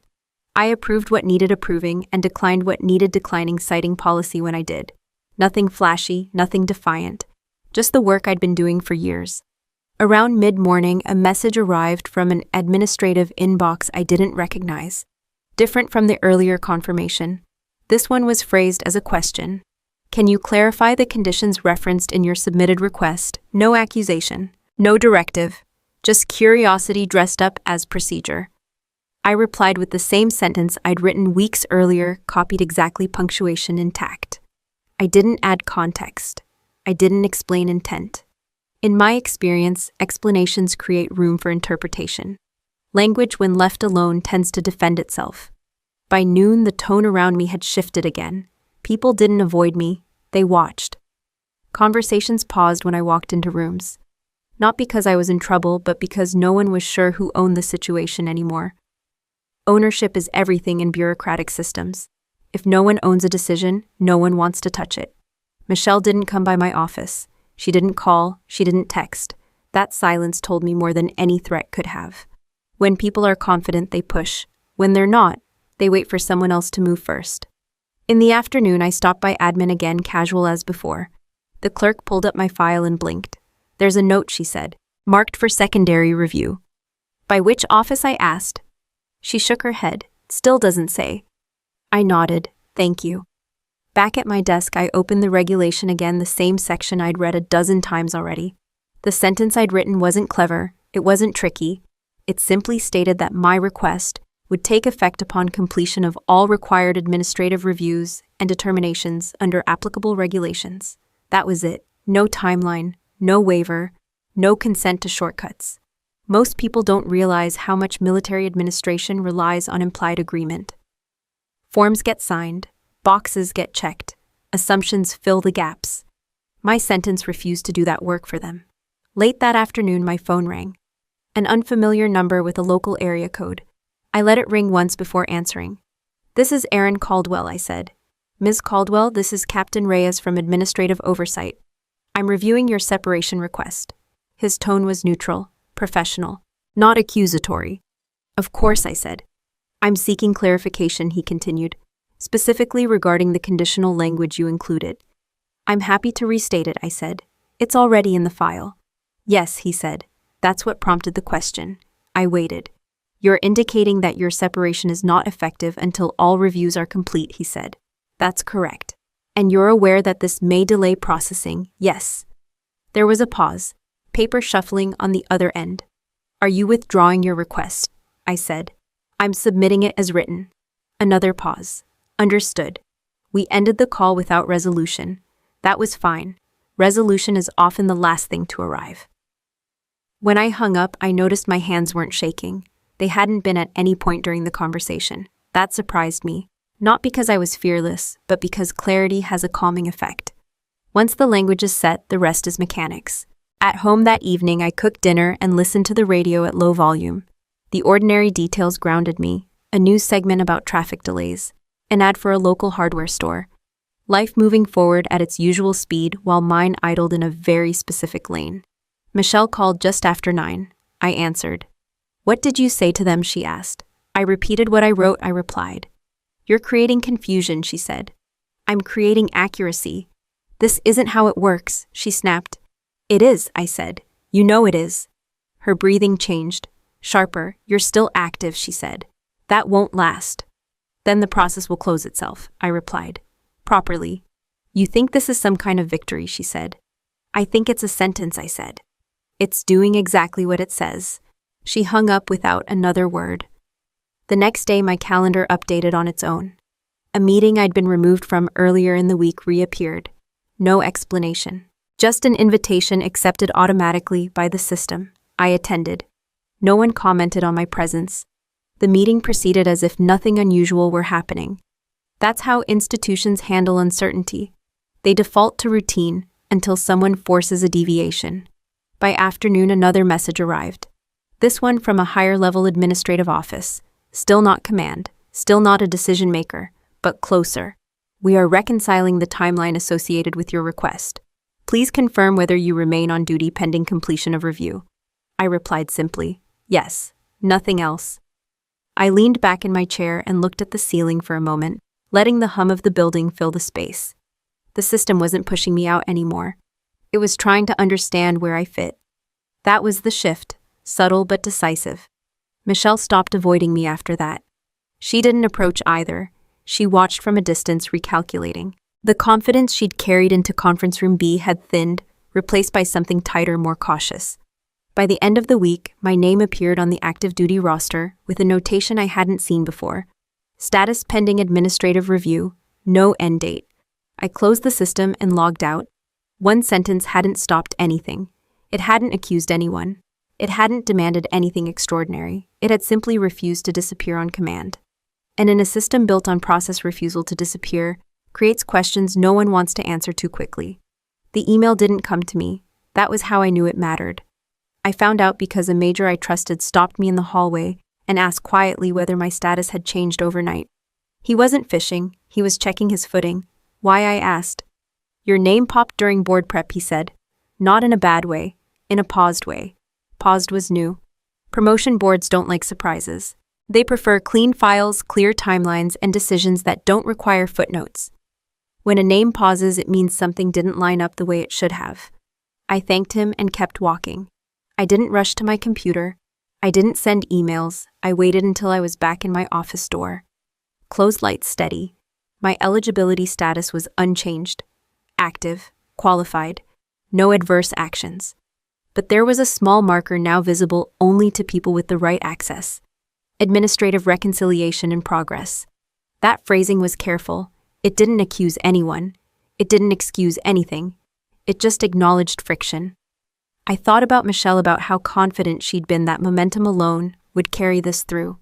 I approved what needed approving and declined what needed declining, citing policy when I did. Nothing flashy, nothing defiant. Just the work I'd been doing for years. Around mid-morning, a message arrived from an administrative inbox I didn't recognize. Different from the earlier confirmation. This one was phrased as a question. "Can you clarify the conditions referenced in your submitted request?" No accusation, no directive, just curiosity dressed up as procedure. I replied with the same sentence I'd written weeks earlier, copied exactly, punctuation intact. I didn't add context. I didn't explain intent. In my experience, explanations create room for interpretation. Language, when left alone, tends to defend itself. By noon, the tone around me had shifted again. People didn't avoid me, they watched. Conversations paused when I walked into rooms. Not because I was in trouble, but because no one was sure who owned the situation anymore. Ownership is everything in bureaucratic systems. If no one owns a decision, no one wants to touch it. Michelle didn't come by my office. She didn't call, she didn't text. That silence told me more than any threat could have. When people are confident, they push. When they're not, they wait for someone else to move first. In the afternoon, I stopped by admin again, casual as before. The clerk pulled up my file and blinked. "There's a note," she said, "marked for secondary review." "By which office?" I asked. She shook her head. "Still doesn't say." I nodded. "Thank you." Back at my desk, I opened the regulation again, the same section I'd read a dozen times already. The sentence I'd written wasn't clever, it wasn't tricky. It simply stated that my request would take effect upon completion of all required administrative reviews and determinations under applicable regulations. That was it. No timeline, no waiver, no consent to shortcuts. Most people don't realize how much military administration relies on implied agreement. Forms get signed. Boxes get checked. Assumptions fill the gaps. My sentence refused to do that work for them. Late that afternoon, my phone rang. An unfamiliar number with a local area code. I let it ring once before answering. This is Erin Caldwell, I said. Ms. Caldwell, this is Captain Reyes from Administrative Oversight. I'm reviewing your separation request. His tone was neutral, professional, not accusatory. Of course, I said. I'm seeking clarification, he continued, specifically regarding the conditional language you included. I'm happy to restate it, I said. It's already in the file. Yes, he said. That's what prompted the question. I waited. You're indicating that your separation is not effective until all reviews are complete, he said. That's correct. And you're aware that this may delay processing, yes. There was a pause, paper shuffling on the other end. Are you withdrawing your request? I said. I'm submitting it as written. Another pause. Understood. We ended the call without resolution. That was fine. Resolution is often the last thing to arrive. When I hung up, I noticed my hands weren't shaking. They hadn't been at any point during the conversation. That surprised me, not because I was fearless, but because clarity has a calming effect. Once the language is set, the rest is mechanics. At home that evening, I cooked dinner and listened to the radio at low volume. The ordinary details grounded me, a news segment about traffic delays, an ad for a local hardware store. Life moving forward at its usual speed while mine idled in a very specific lane. Michelle called just after 9. I answered. What did you say to them, she asked. I repeated what I wrote, I replied. You're creating confusion, she said. I'm creating accuracy. This isn't how it works, she snapped. It is, I said. You know it is. Her breathing changed. Sharper. You're still active, she said. That won't last. Then the process will close itself, I replied. Properly. You think this is some kind of victory, she said. I think it's a sentence, I said. It's doing exactly what it says. She hung up without another word. The next day, my calendar updated on its own. A meeting I'd been removed from earlier in the week reappeared. No explanation. Just an invitation accepted automatically by the system. I attended. No one commented on my presence. The meeting proceeded as if nothing unusual were happening. That's how institutions handle uncertainty. They default to routine until someone forces a deviation. By afternoon, another message arrived. This one from a higher-level administrative office. Still not command, still not a decision maker, but closer. We are reconciling the timeline associated with your request. Please confirm whether you remain on duty pending completion of review. I replied simply, yes, nothing else. I leaned back in my chair and looked at the ceiling for a moment, letting the hum of the building fill the space. The system wasn't pushing me out anymore. It was trying to understand where I fit. That was the shift, subtle but decisive. Michelle stopped avoiding me after that. She didn't approach either. She watched from a distance, recalculating. The confidence she'd carried into conference room B had thinned, replaced by something tighter, more cautious. By the end of the week, my name appeared on the active duty roster with a notation I hadn't seen before. Status pending administrative review, no end date. I closed the system and logged out. One sentence hadn't stopped anything. It hadn't accused anyone. It hadn't demanded anything extraordinary. It had simply refused to disappear on command. And in a system built on process, refusal to disappear creates questions no one wants to answer too quickly. The email didn't come to me. That was how I knew it mattered. I found out because a major I trusted stopped me in the hallway and asked quietly whether my status had changed overnight. He wasn't fishing. He was checking his footing. Why, I asked. Your name popped during board prep, he said. Not in a bad way, in a paused way. Paused was new. Promotion boards don't like surprises. They prefer clean files, clear timelines, and decisions that don't require footnotes. When a name pauses, it means something didn't line up the way it should have. I thanked him and kept walking. I didn't rush to my computer. I didn't send emails. I waited until I was back in my office door. Closed lights steady. My eligibility status was unchanged. Active, qualified, no adverse actions. But there was a small marker now visible only to people with the right access. Administrative reconciliation in progress. That phrasing was careful. It didn't accuse anyone. It didn't excuse anything. It just acknowledged friction. I thought about Michelle, about how confident she'd been that momentum alone would carry this through.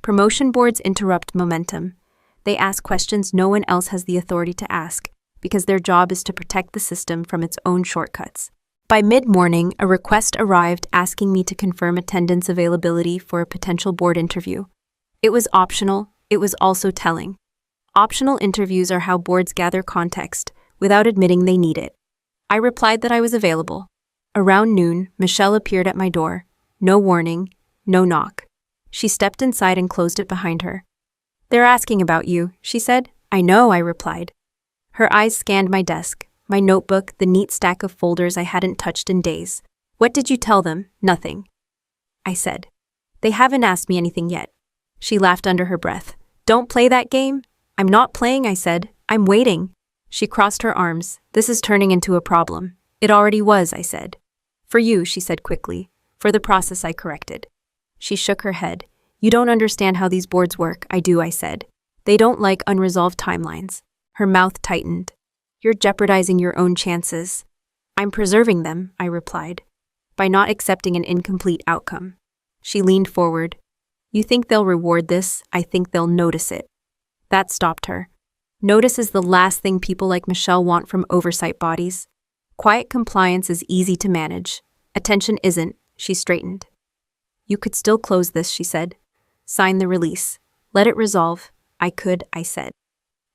Promotion boards interrupt momentum. They ask questions no one else has the authority to ask, because their job is to protect the system from its own shortcuts. By mid-morning, a request arrived asking me to confirm attendance availability for a potential board interview. It was optional, It was also telling. Optional interviews are how boards gather context without admitting they need it. I replied that I was available. Around noon, Michelle appeared at my door. No warning, no knock. She stepped inside and closed it behind her. "They're asking about you," she said. "I know," I replied. Her eyes scanned my desk, my notebook, the neat stack of folders I hadn't touched in days. "What did you tell them?" "Nothing," I said. "They haven't asked me anything yet." She laughed under her breath. "Don't play that game." "I'm not playing," I said. "I'm waiting." She crossed her arms. "This is turning into a problem." "It already was," I said. "For you," she said quickly. "For the process," I corrected. She shook her head. "You don't understand how these boards work." "I do," I said. "They don't like unresolved timelines." Her mouth tightened. "You're jeopardizing your own chances." "I'm preserving them," I replied, "by not accepting an incomplete outcome." She leaned forward. "You think they'll reward this? I think they'll notice it." That stopped her. Notice is the last thing people like Michelle want from oversight bodies. Quiet compliance is easy to manage. Attention isn't. She straightened. "You could still close this," she said. "Sign the release. Let it resolve." "I could," I said.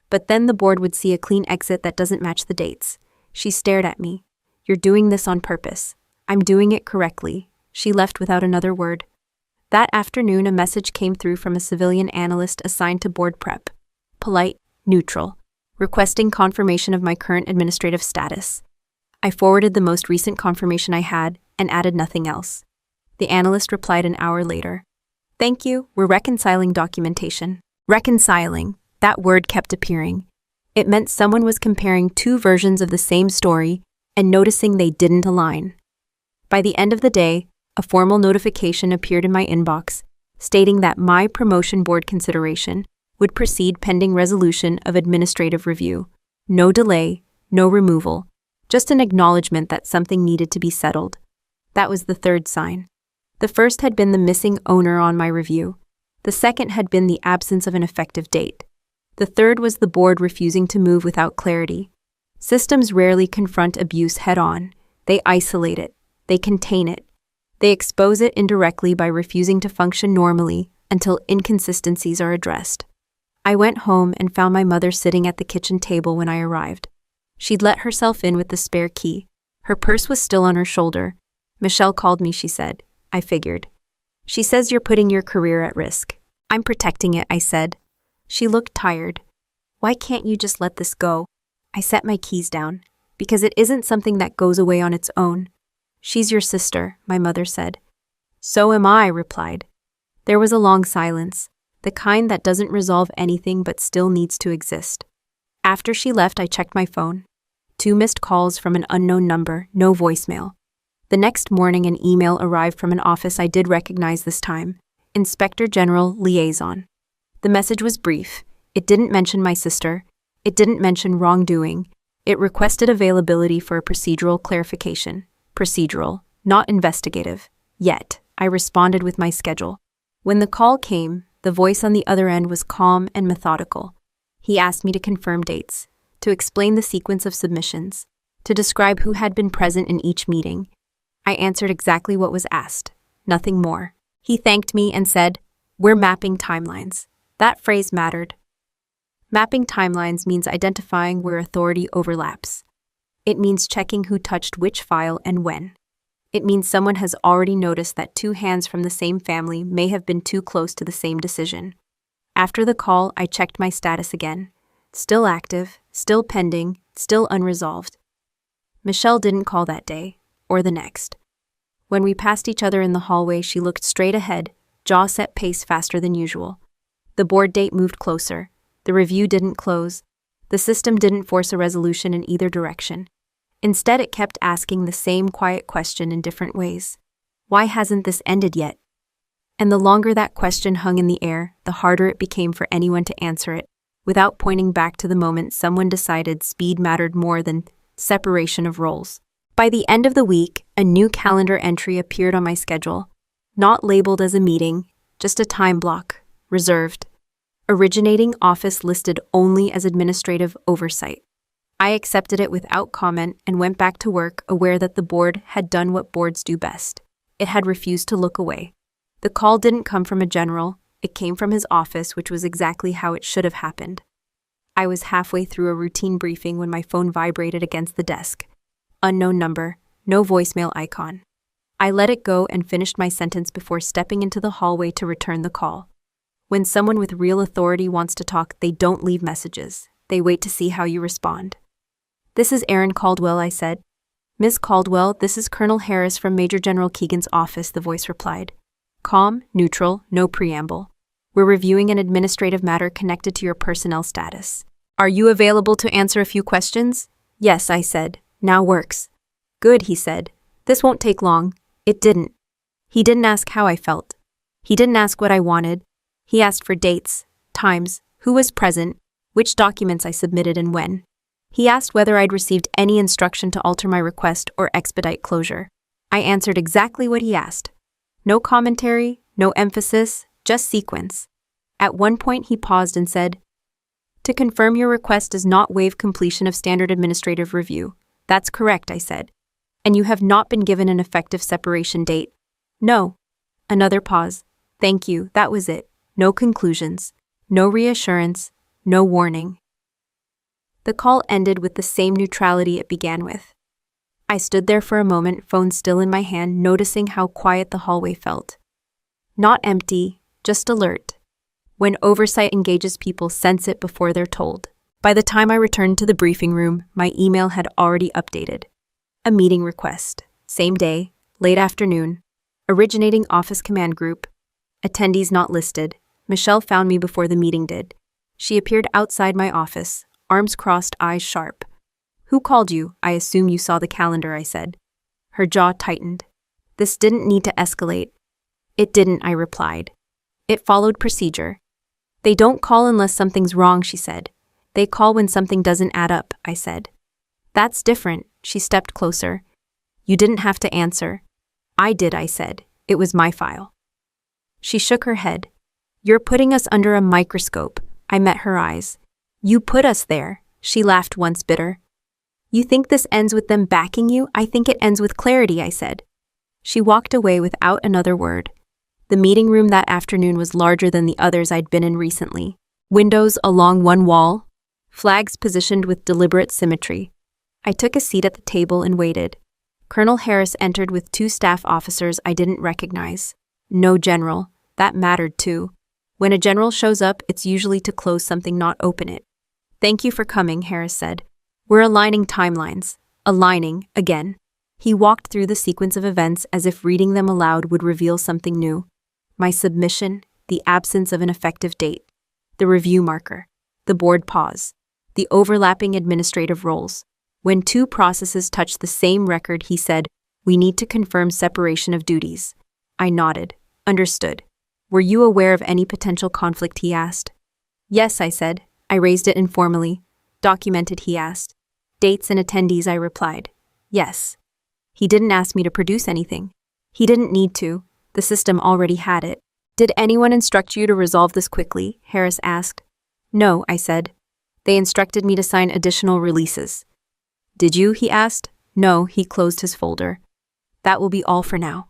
"But then the board would see a clean exit that doesn't match the dates." She stared at me. "You're doing this on purpose." "I'm doing it correctly." She left without another word. That afternoon, a message came through from a civilian analyst assigned to board prep. Polite, neutral, requesting confirmation of my current administrative status. I forwarded the most recent confirmation I had and added nothing else. The analyst replied an hour later. "Thank you, we're reconciling documentation." Reconciling. That word kept appearing. It meant someone was comparing two versions of the same story and noticing they didn't align. By the end of the day, a formal notification appeared in my inbox, stating that my promotion board consideration would proceed pending resolution of administrative review. No delay, no removal, just an acknowledgement that something needed to be settled. That was the third sign. The first had been the missing owner on my review. The second had been the absence of an effective date. The third was the board refusing to move without clarity. Systems rarely confront abuse head-on. They isolate it. They contain it. They expose it indirectly by refusing to function normally until inconsistencies are addressed. I went home and found my mother sitting at the kitchen table when I arrived. She'd let herself in with the spare key. Her purse was still on her shoulder. "Michelle called me," she said. I figured. "She says you're putting your career at risk." "I'm protecting it," I said. She looked tired. "Why can't you just let this go?" I set my keys down. "Because it isn't something that goes away on its own." "She's your sister," my mother said. "So am I," replied. There was a long silence, the kind that doesn't resolve anything but still needs to exist. After she left, I checked my phone. 2 missed calls from an unknown number, no voicemail. The next morning, an email arrived from an office I did recognize this time, Inspector General Liaison. The message was brief. It didn't mention my sister. It didn't mention wrongdoing. It requested availability for a procedural clarification. Procedural, not investigative. Yet, I responded with my schedule. When the call came, the voice on the other end was calm and methodical. He asked me to confirm dates, to explain the sequence of submissions, to describe who had been present in each meeting. I answered exactly what was asked, nothing more. He thanked me and said, "We're mapping timelines." That phrase mattered. Mapping timelines means identifying where authority overlaps. It means checking who touched which file and when. It means someone has already noticed that 2 hands from the same family may have been too close to the same decision. After the call, I checked my status again. Still active, still pending, still unresolved. Michelle didn't call that day, or the next. When we passed each other in the hallway, she looked straight ahead, jaw set pace faster than usual. The board date moved closer. The review didn't close. The system didn't force a resolution in either direction. Instead, it kept asking the same quiet question in different ways. Why hasn't this ended yet? And the longer that question hung in the air, the harder it became for anyone to answer it, without pointing back to the moment someone decided speed mattered more than separation of roles. By the end of the week, a new calendar entry appeared on my schedule, not labeled as a meeting, just a time block, reserved. Originating office listed only as administrative oversight. I accepted it without comment and went back to work, aware that the board had done what boards do best. It had refused to look away. The call didn't come from a general. It came from his office, which was exactly how it should have happened. I was halfway through a routine briefing when my phone vibrated against the desk. Unknown number, no voicemail icon. I let it go and finished my sentence before stepping into the hallway to return the call. When someone with real authority wants to talk, they don't leave messages. They wait to see how you respond. "This is Erin Caldwell," I said. "Miss Caldwell, this is Colonel Harris from Major General Keegan's office," the voice replied. Calm, neutral, no preamble. "We're reviewing an administrative matter connected to your personnel status. Are you available to answer a few questions?" "Yes," I said. "Now works." "Good," he said. "This won't take long." It didn't. He didn't ask how I felt. He didn't ask what I wanted. He asked for dates, times, who was present, which documents I submitted and when. He asked whether I'd received any instruction to alter my request or expedite closure. I answered exactly what he asked. No commentary, no emphasis, just sequence. At one point he paused and said, "To confirm your request does not waive completion of standard administrative review." "That's correct," I said. "And you have not been given an effective separation date?" "No." Another pause. "Thank you, that was it. No conclusions. No reassurance. No warning." The call ended with the same neutrality it began with. I stood there for a moment, phone still in my hand, noticing how quiet the hallway felt. Not empty, just alert. When oversight engages, people sense it before they're told. By the time I returned to the briefing room, my email had already updated. A meeting request. Same day, late afternoon. Originating office command group. Attendees not listed. Michelle found me before the meeting did. She appeared outside my office, arms crossed, eyes sharp. "Who called you? I assume you saw the calendar," I said. Her jaw tightened. "This didn't need to escalate." "It didn't," I replied. "It followed procedure." "They don't call unless something's wrong," she said. "They call when something doesn't add up," I said. "That's different." She stepped closer. "You didn't have to answer." "I did," I said. "It was my file." She shook her head. "You're putting us under a microscope." I met her eyes. "You put us there." She laughed once bitter. "You think this ends with them backing you? I think it ends with clarity," I said. She walked away without another word. The meeting room that afternoon was larger than the others I'd been in recently. Windows along one wall, flags positioned with deliberate symmetry. I took a seat at the table and waited. Colonel Harris entered with 2 staff officers I didn't recognize. No general. That mattered too. When a general shows up, it's usually to close something, not open it. "Thank you for coming," Harris said. "We're aligning timelines." Aligning, again. He walked through the sequence of events as if reading them aloud would reveal something new. My submission, the absence of an effective date, the review marker, the board pause, the overlapping administrative roles. When 2 processes touched the same record, he said, "We need to confirm separation of duties." I nodded. "Understood." "Were you aware of any potential conflict?" he asked. "Yes," I said. I raised it informally. "Documented?" he asked. "Dates and attendees," I replied. "Yes." He didn't ask me to produce anything. He didn't need to. The system already had it. "Did anyone instruct you to resolve this quickly?" Harris asked. "No," I said. "They instructed me to sign additional releases." "Did you?" he asked. "No," he closed his folder. "That will be all for now."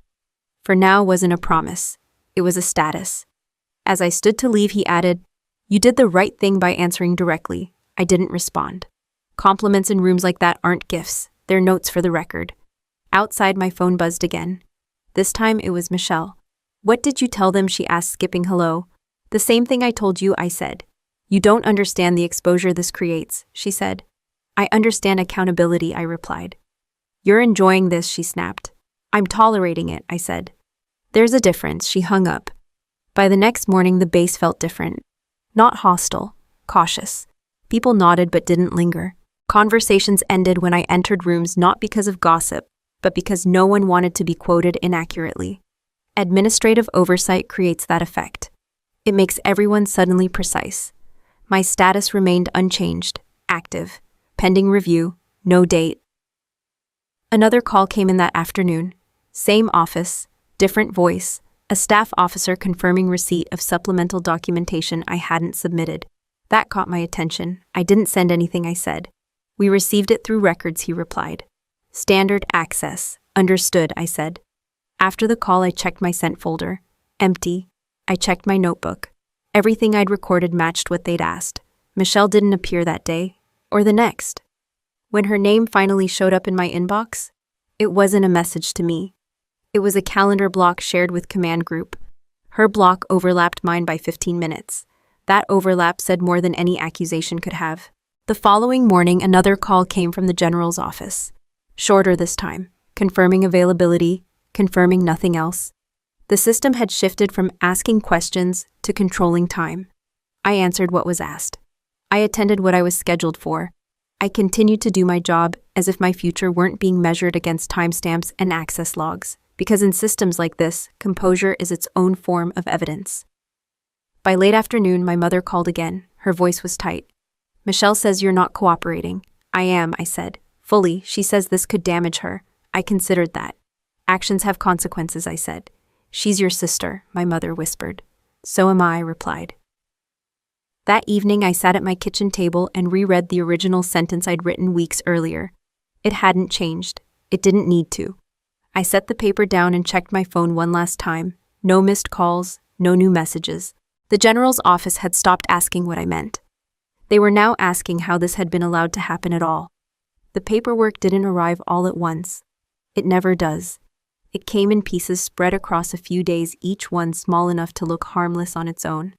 For now wasn't a promise. It was a status. As I stood to leave, he added, "You did the right thing by answering directly." I didn't respond. Compliments in rooms like that aren't gifts. They're notes for the record. Outside, my phone buzzed again. This time it was Michelle. "What did you tell them?" she asked, skipping hello. "The same thing I told you," I said. "You don't understand the exposure this creates," she said. "I understand accountability," I replied. "You're enjoying this," she snapped. "I'm tolerating it," I said. "There's a difference," she hung up. By the next morning, the base felt different. Not hostile, cautious. People nodded but didn't linger. Conversations ended when I entered rooms not because of gossip, but because no one wanted to be quoted inaccurately. Administrative oversight creates that effect. It makes everyone suddenly precise. My status remained unchanged, active, pending review, no date. Another call came in that afternoon. Same office, different voice, a staff officer confirming receipt of supplemental documentation I hadn't submitted. That caught my attention. "I didn't send anything," I said. "We received it through records," he replied. "Standard access." "Understood," I said. After the call, I checked my sent folder. Empty. I checked my notebook. Everything I'd recorded matched what they'd asked. Michelle didn't appear that day, or the next. When her name finally showed up in my inbox, it wasn't a message to me. It was a calendar block shared with Command Group. Her block overlapped mine by 15 minutes. That overlap said more than any accusation could have. The following morning, another call came from the general's office. Shorter this time, confirming availability, confirming nothing else. The system had shifted from asking questions to controlling time. I answered what was asked. I attended what I was scheduled for. I continued to do my job as if my future weren't being measured against timestamps and access logs, because in systems like this, composure is its own form of evidence. By late afternoon, my mother called again. Her voice was tight. "Michelle says you're not cooperating." "I am," I said. "Fully. She says this could damage her." "I considered that." "Actions have consequences," I said. "She's your sister," my mother whispered. "So am I," replied. That evening, I sat at my kitchen table and reread the original sentence I'd written weeks earlier. It hadn't changed. It didn't need to. I set the paper down and checked my phone one last time. No missed calls, no new messages. The general's office had stopped asking what I meant. They were now asking how this had been allowed to happen at all. The paperwork didn't arrive all at once. It never does. It came in pieces spread across a few days, each one small enough to look harmless on its own.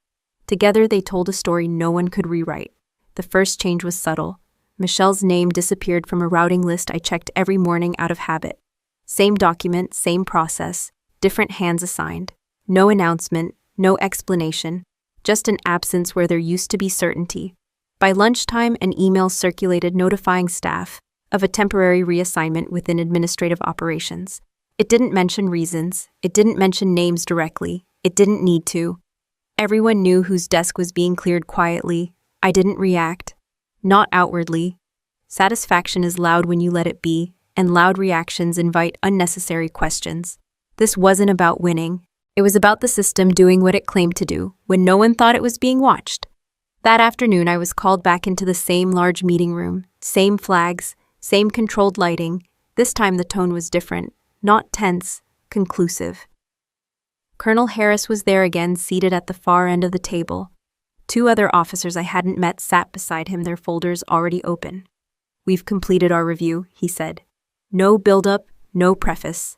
Together, they told a story no one could rewrite. The first change was subtle. Michelle's name disappeared from a routing list I checked every morning out of habit. Same document, same process, different hands assigned. No announcement, no explanation, just an absence where there used to be certainty. By lunchtime, an email circulated notifying staff of a temporary reassignment within administrative operations. It didn't mention reasons. It didn't mention names directly. It didn't need to. Everyone knew whose desk was being cleared quietly. I didn't react. Not outwardly. Satisfaction is loud when you let it be, and loud reactions invite unnecessary questions. This wasn't about winning. It was about the system doing what it claimed to do when no one thought it was being watched. That afternoon, I was called back into the same large meeting room, same flags, same controlled lighting. This time the tone was different, not tense, conclusive. Colonel Harris was there again, seated at the far end of the table. Two other officers I hadn't met sat beside him, their folders already open. "We've completed our review," he said. No build-up, no preface.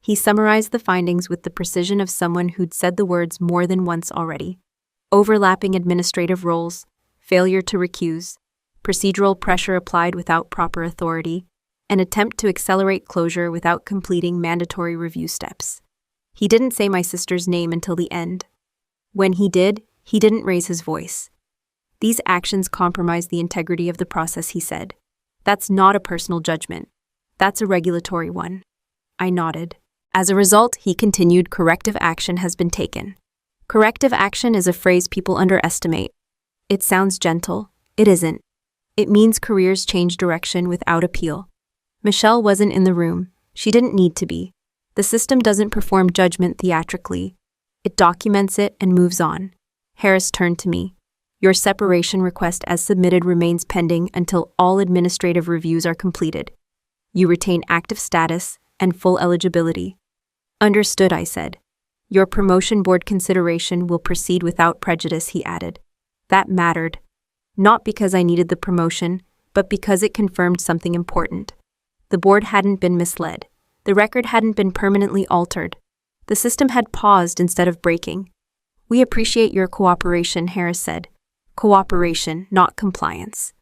He summarized the findings with the precision of someone who'd said the words more than once already. Overlapping administrative roles, failure to recuse, procedural pressure applied without proper authority, an attempt to accelerate closure without completing mandatory review steps. He didn't say my sister's name until the end. When he did, he didn't raise his voice. "These actions compromise the integrity of the process," he said. "That's not a personal judgment. That's a regulatory one." I nodded. As a result, he continued, "Corrective action has been taken." Corrective action is a phrase people underestimate. It sounds gentle. It isn't. It means careers change direction without appeal. Michelle wasn't in the room. She didn't need to be. The system doesn't perform judgment theatrically. It documents it and moves on. Harris turned to me. "Your separation request as submitted remains pending until all administrative reviews are completed. You retain active status and full eligibility." "Understood," I said. "Your promotion board consideration will proceed without prejudice," he added. That mattered. Not because I needed the promotion, but because it confirmed something important. The board hadn't been misled. The record hadn't been permanently altered. The system had paused instead of breaking. "We appreciate your cooperation," Harris said. Cooperation, not compliance.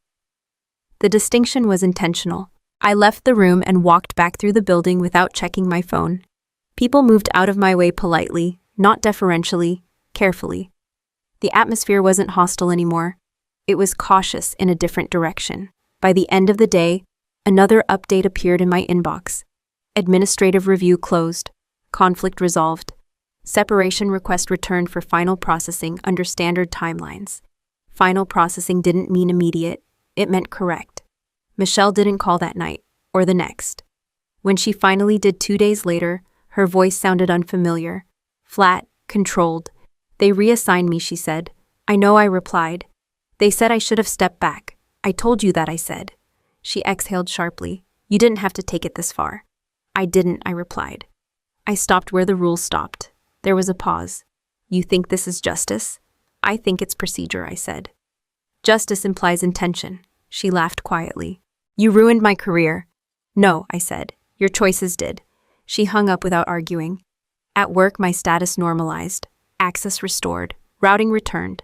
The distinction was intentional. I left the room and walked back through the building without checking my phone. People moved out of my way politely, not deferentially, carefully. The atmosphere wasn't hostile anymore. It was cautious in a different direction. By the end of the day, another update appeared in my inbox. Administrative review closed. Conflict resolved. Separation request returned for final processing under standard timelines. Final processing didn't mean immediate. It meant correct. Michelle didn't call that night, or the next. When she finally did 2 days later, her voice sounded unfamiliar. Flat, controlled. "They reassigned me," she said. "I know," I replied. "They said I should have stepped back. I told you that," I said. She exhaled sharply. "You didn't have to take it this far." "I didn't," I replied. I stopped where the rules stopped. There was a pause. You think this is justice? I think it's procedure, I said. Justice implies intention. She laughed quietly. You ruined my career. No, I said. Your choices did. She hung up without arguing. At work, my status normalized. Access restored. Routing returned.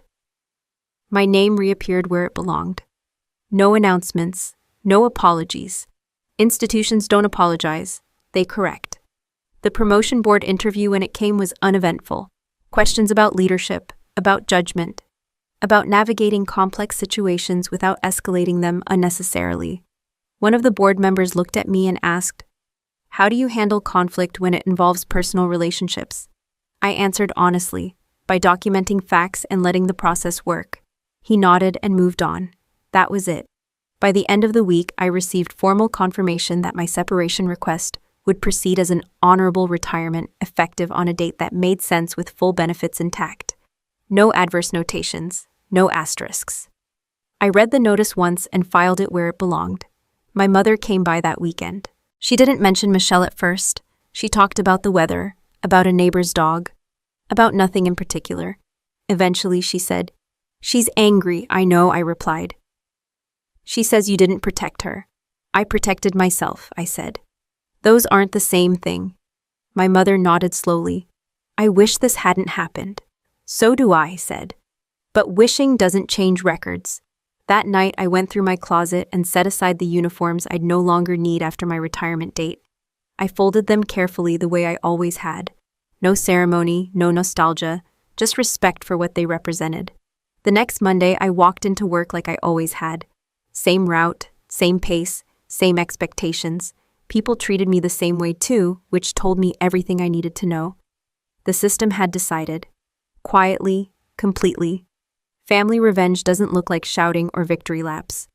My name reappeared where it belonged. No announcements. No apologies. Institutions don't apologize. They correct. The promotion board interview when it came was uneventful. Questions about leadership, about judgment, about navigating complex situations without escalating them unnecessarily. One of the board members looked at me and asked, "How do you handle conflict when it involves personal relationships?" I answered honestly, by documenting facts and letting the process work. He nodded and moved on. That was it. By the end of the week, I received formal confirmation that my separation request would proceed as an honorable retirement effective on a date that made sense with full benefits intact. No adverse notations, no asterisks. I read the notice once and filed it where it belonged. My mother came by that weekend. She didn't mention Michelle at first. She talked about the weather, about a neighbor's dog, about nothing in particular. Eventually, she said, "She's angry, I know," I replied. She says you didn't protect her. I protected myself, I said. Those aren't the same thing. My mother nodded slowly. I wish this hadn't happened. So do I said. But wishing doesn't change records. That night, I went through my closet and set aside the uniforms I'd no longer need after my retirement date. I folded them carefully the way I always had. No ceremony, no nostalgia, just respect for what they represented. The next Monday, I walked into work like I always had. Same route, same pace, same expectations. People treated me the same way too, which told me everything I needed to know. The system had decided. Quietly, completely. Family revenge doesn't look like shouting or victory laps.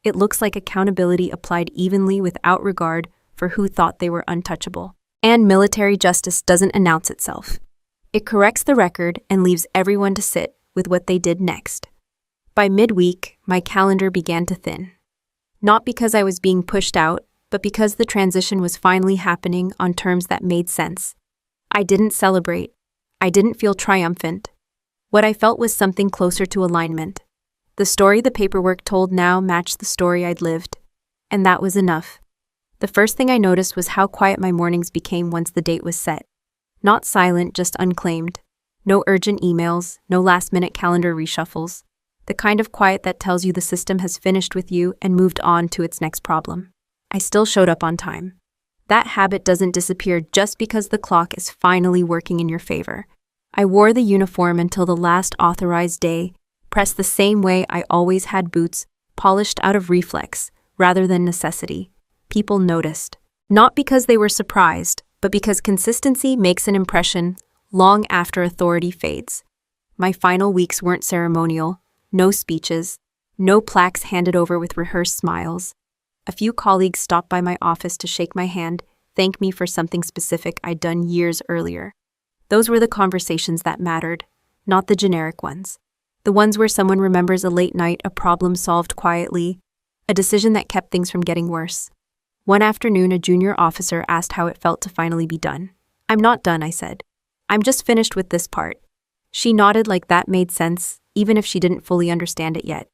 It looks like accountability applied evenly without regard for who thought they were untouchable. And military justice doesn't announce itself. It corrects the record and leaves everyone to sit with what they did next. By midweek, my calendar began to thin. Not because I was being pushed out, but because the transition was finally happening on terms that made sense. I didn't celebrate. I didn't feel triumphant. What I felt was something closer to alignment. The story the paperwork told now matched the story I'd lived. And that was enough. The first thing I noticed was how quiet my mornings became once the date was set. Not silent, just unclaimed. No urgent emails, no last-minute calendar reshuffles. The kind of quiet that tells you the system has finished with you and moved on to its next problem. I still showed up on time. That habit doesn't disappear just because the clock is finally working in your favor. I wore the uniform until the last authorized day, pressed the same way I always had boots, polished out of reflex rather than necessity. People noticed. Not because they were surprised, but because consistency makes an impression long after authority fades. My final weeks weren't ceremonial. No speeches, no plaques handed over with rehearsed smiles. A few colleagues stopped by my office to shake my hand, thank me for something specific I'd done years earlier. Those were the conversations that mattered, not the generic ones. The ones where someone remembers a late night, a problem solved quietly, a decision that kept things from getting worse. One afternoon, a junior officer asked how it felt to finally be done. "I'm not done," I said. "I'm just finished with this part." She nodded like that made sense, even if she didn't fully understand it yet.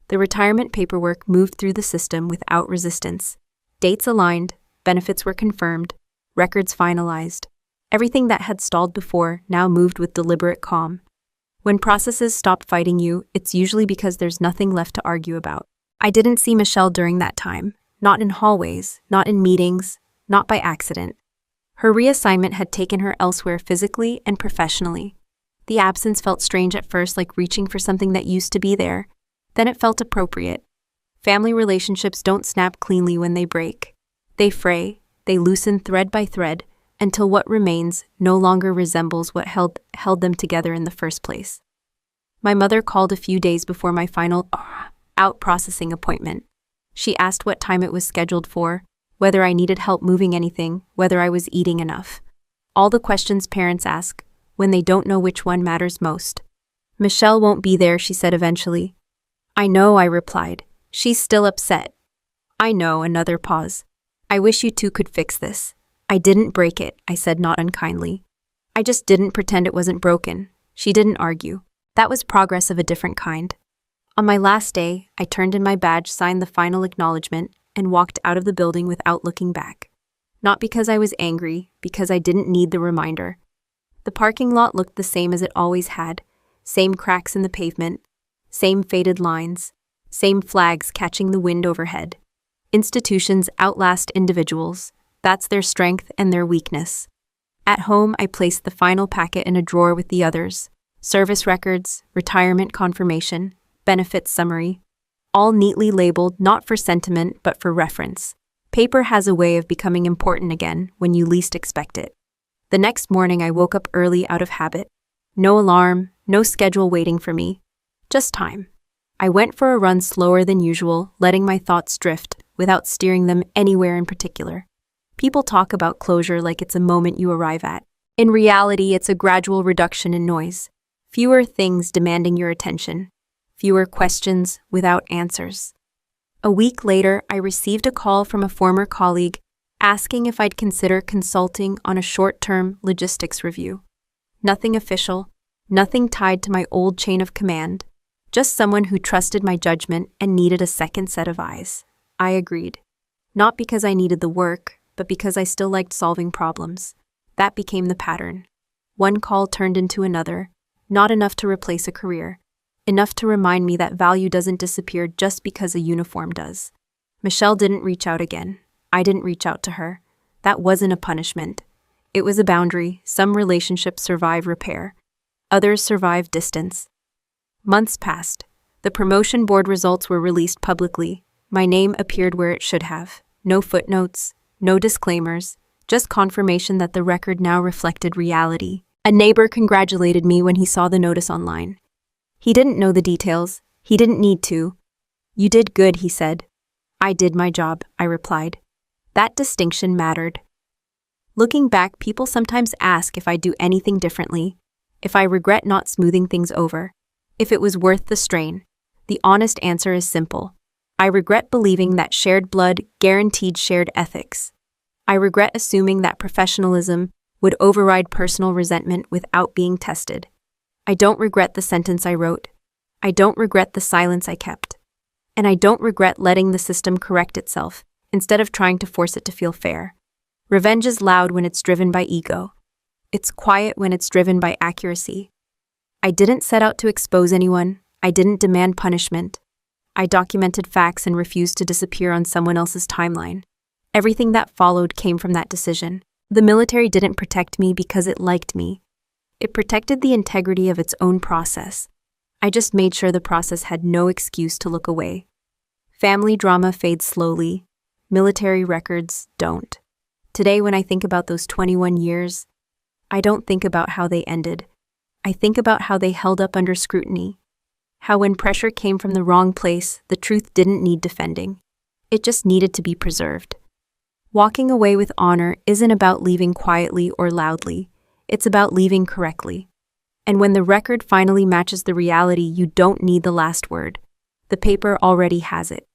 The retirement paperwork moved through the system without resistance. Dates aligned, benefits were confirmed, records finalized. Everything that had stalled before now moved with deliberate calm. When processes stop fighting you, it's usually because there's nothing left to argue about. I didn't see Michelle during that time, not in hallways, not in meetings, not by accident. Her reassignment had taken her elsewhere physically and professionally. The absence felt strange at first, like reaching for something that used to be there. Then it felt appropriate. Family relationships don't snap cleanly when they break. They fray, they loosen thread by thread, until what remains no longer resembles what held them together in the first place. My mother called a few days before my final out-processing appointment. She asked what time it was scheduled for, whether I needed help moving anything, whether I was eating enough. All the questions parents ask when they don't know which one matters most. "Michelle won't be there," she said eventually. "I know," I replied. "She's still upset." "I know," another pause. "I wish you two could fix this." "I didn't break it," I said not unkindly. "I just didn't pretend it wasn't broken. She didn't argue. That was progress of a different kind. On my last day, I turned in my badge, signed the final acknowledgement, and walked out of the building without looking back. Not because I was angry, because I didn't need the reminder. The parking lot looked the same as it always had. Same cracks in the pavement, same faded lines, same flags catching the wind overhead. Institutions outlast individuals. That's their strength and their weakness. At home, I placed the final packet in a drawer with the others. Service records, retirement confirmation, benefits summary, all neatly labeled not for sentiment but for reference. Paper has a way of becoming important again when you least expect it. The next morning I woke up early out of habit. No alarm, no schedule waiting for me. Just time. I went for a run slower than usual, letting my thoughts drift without steering them anywhere in particular. People talk about closure like it's a moment you arrive at. In reality, it's a gradual reduction in noise. Fewer things demanding your attention. Fewer questions without answers. A week later, I received a call from a former colleague asking if I'd consider consulting on a short-term logistics review. Nothing official, nothing tied to my old chain of command, just someone who trusted my judgment and needed a second set of eyes. I agreed. Not because I needed the work, but because I still liked solving problems. That became the pattern. One call turned into another, not enough to replace a career. Enough to remind me that value doesn't disappear just because a uniform does. Michelle didn't reach out again. I didn't reach out to her. That wasn't a punishment. It was a boundary. Some relationships survive repair. Others survive distance. Months passed. The promotion board results were released publicly. My name appeared where it should have. No footnotes, no disclaimers, just confirmation that the record now reflected reality. A neighbor congratulated me when he saw the notice online. He didn't know the details. He didn't need to. "You did good," he said. "I did my job," I replied. That distinction mattered. Looking back, people sometimes ask if I do anything differently, if I regret not smoothing things over, if it was worth the strain. The honest answer is simple. I regret believing that shared blood guaranteed shared ethics. I regret assuming that professionalism would override personal resentment without being tested. I don't regret the sentence I wrote. I don't regret the silence I kept. And I don't regret letting the system correct itself instead of trying to force it to feel fair. Revenge is loud when it's driven by ego. It's quiet when it's driven by accuracy. I didn't set out to expose anyone. I didn't demand punishment. I documented facts and refused to disappear on someone else's timeline. Everything that followed came from that decision. The military didn't protect me because it liked me. It protected the integrity of its own process. I just made sure the process had no excuse to look away. Family drama fades slowly. Military records don't. Today, when I think about those 21 years, I don't think about how they ended. I think about how they held up under scrutiny. How when pressure came from the wrong place, the truth didn't need defending. It just needed to be preserved. Walking away with honor isn't about leaving quietly or loudly. It's about leaving correctly. And when the record finally matches the reality, you don't need the last word. The paper already has it.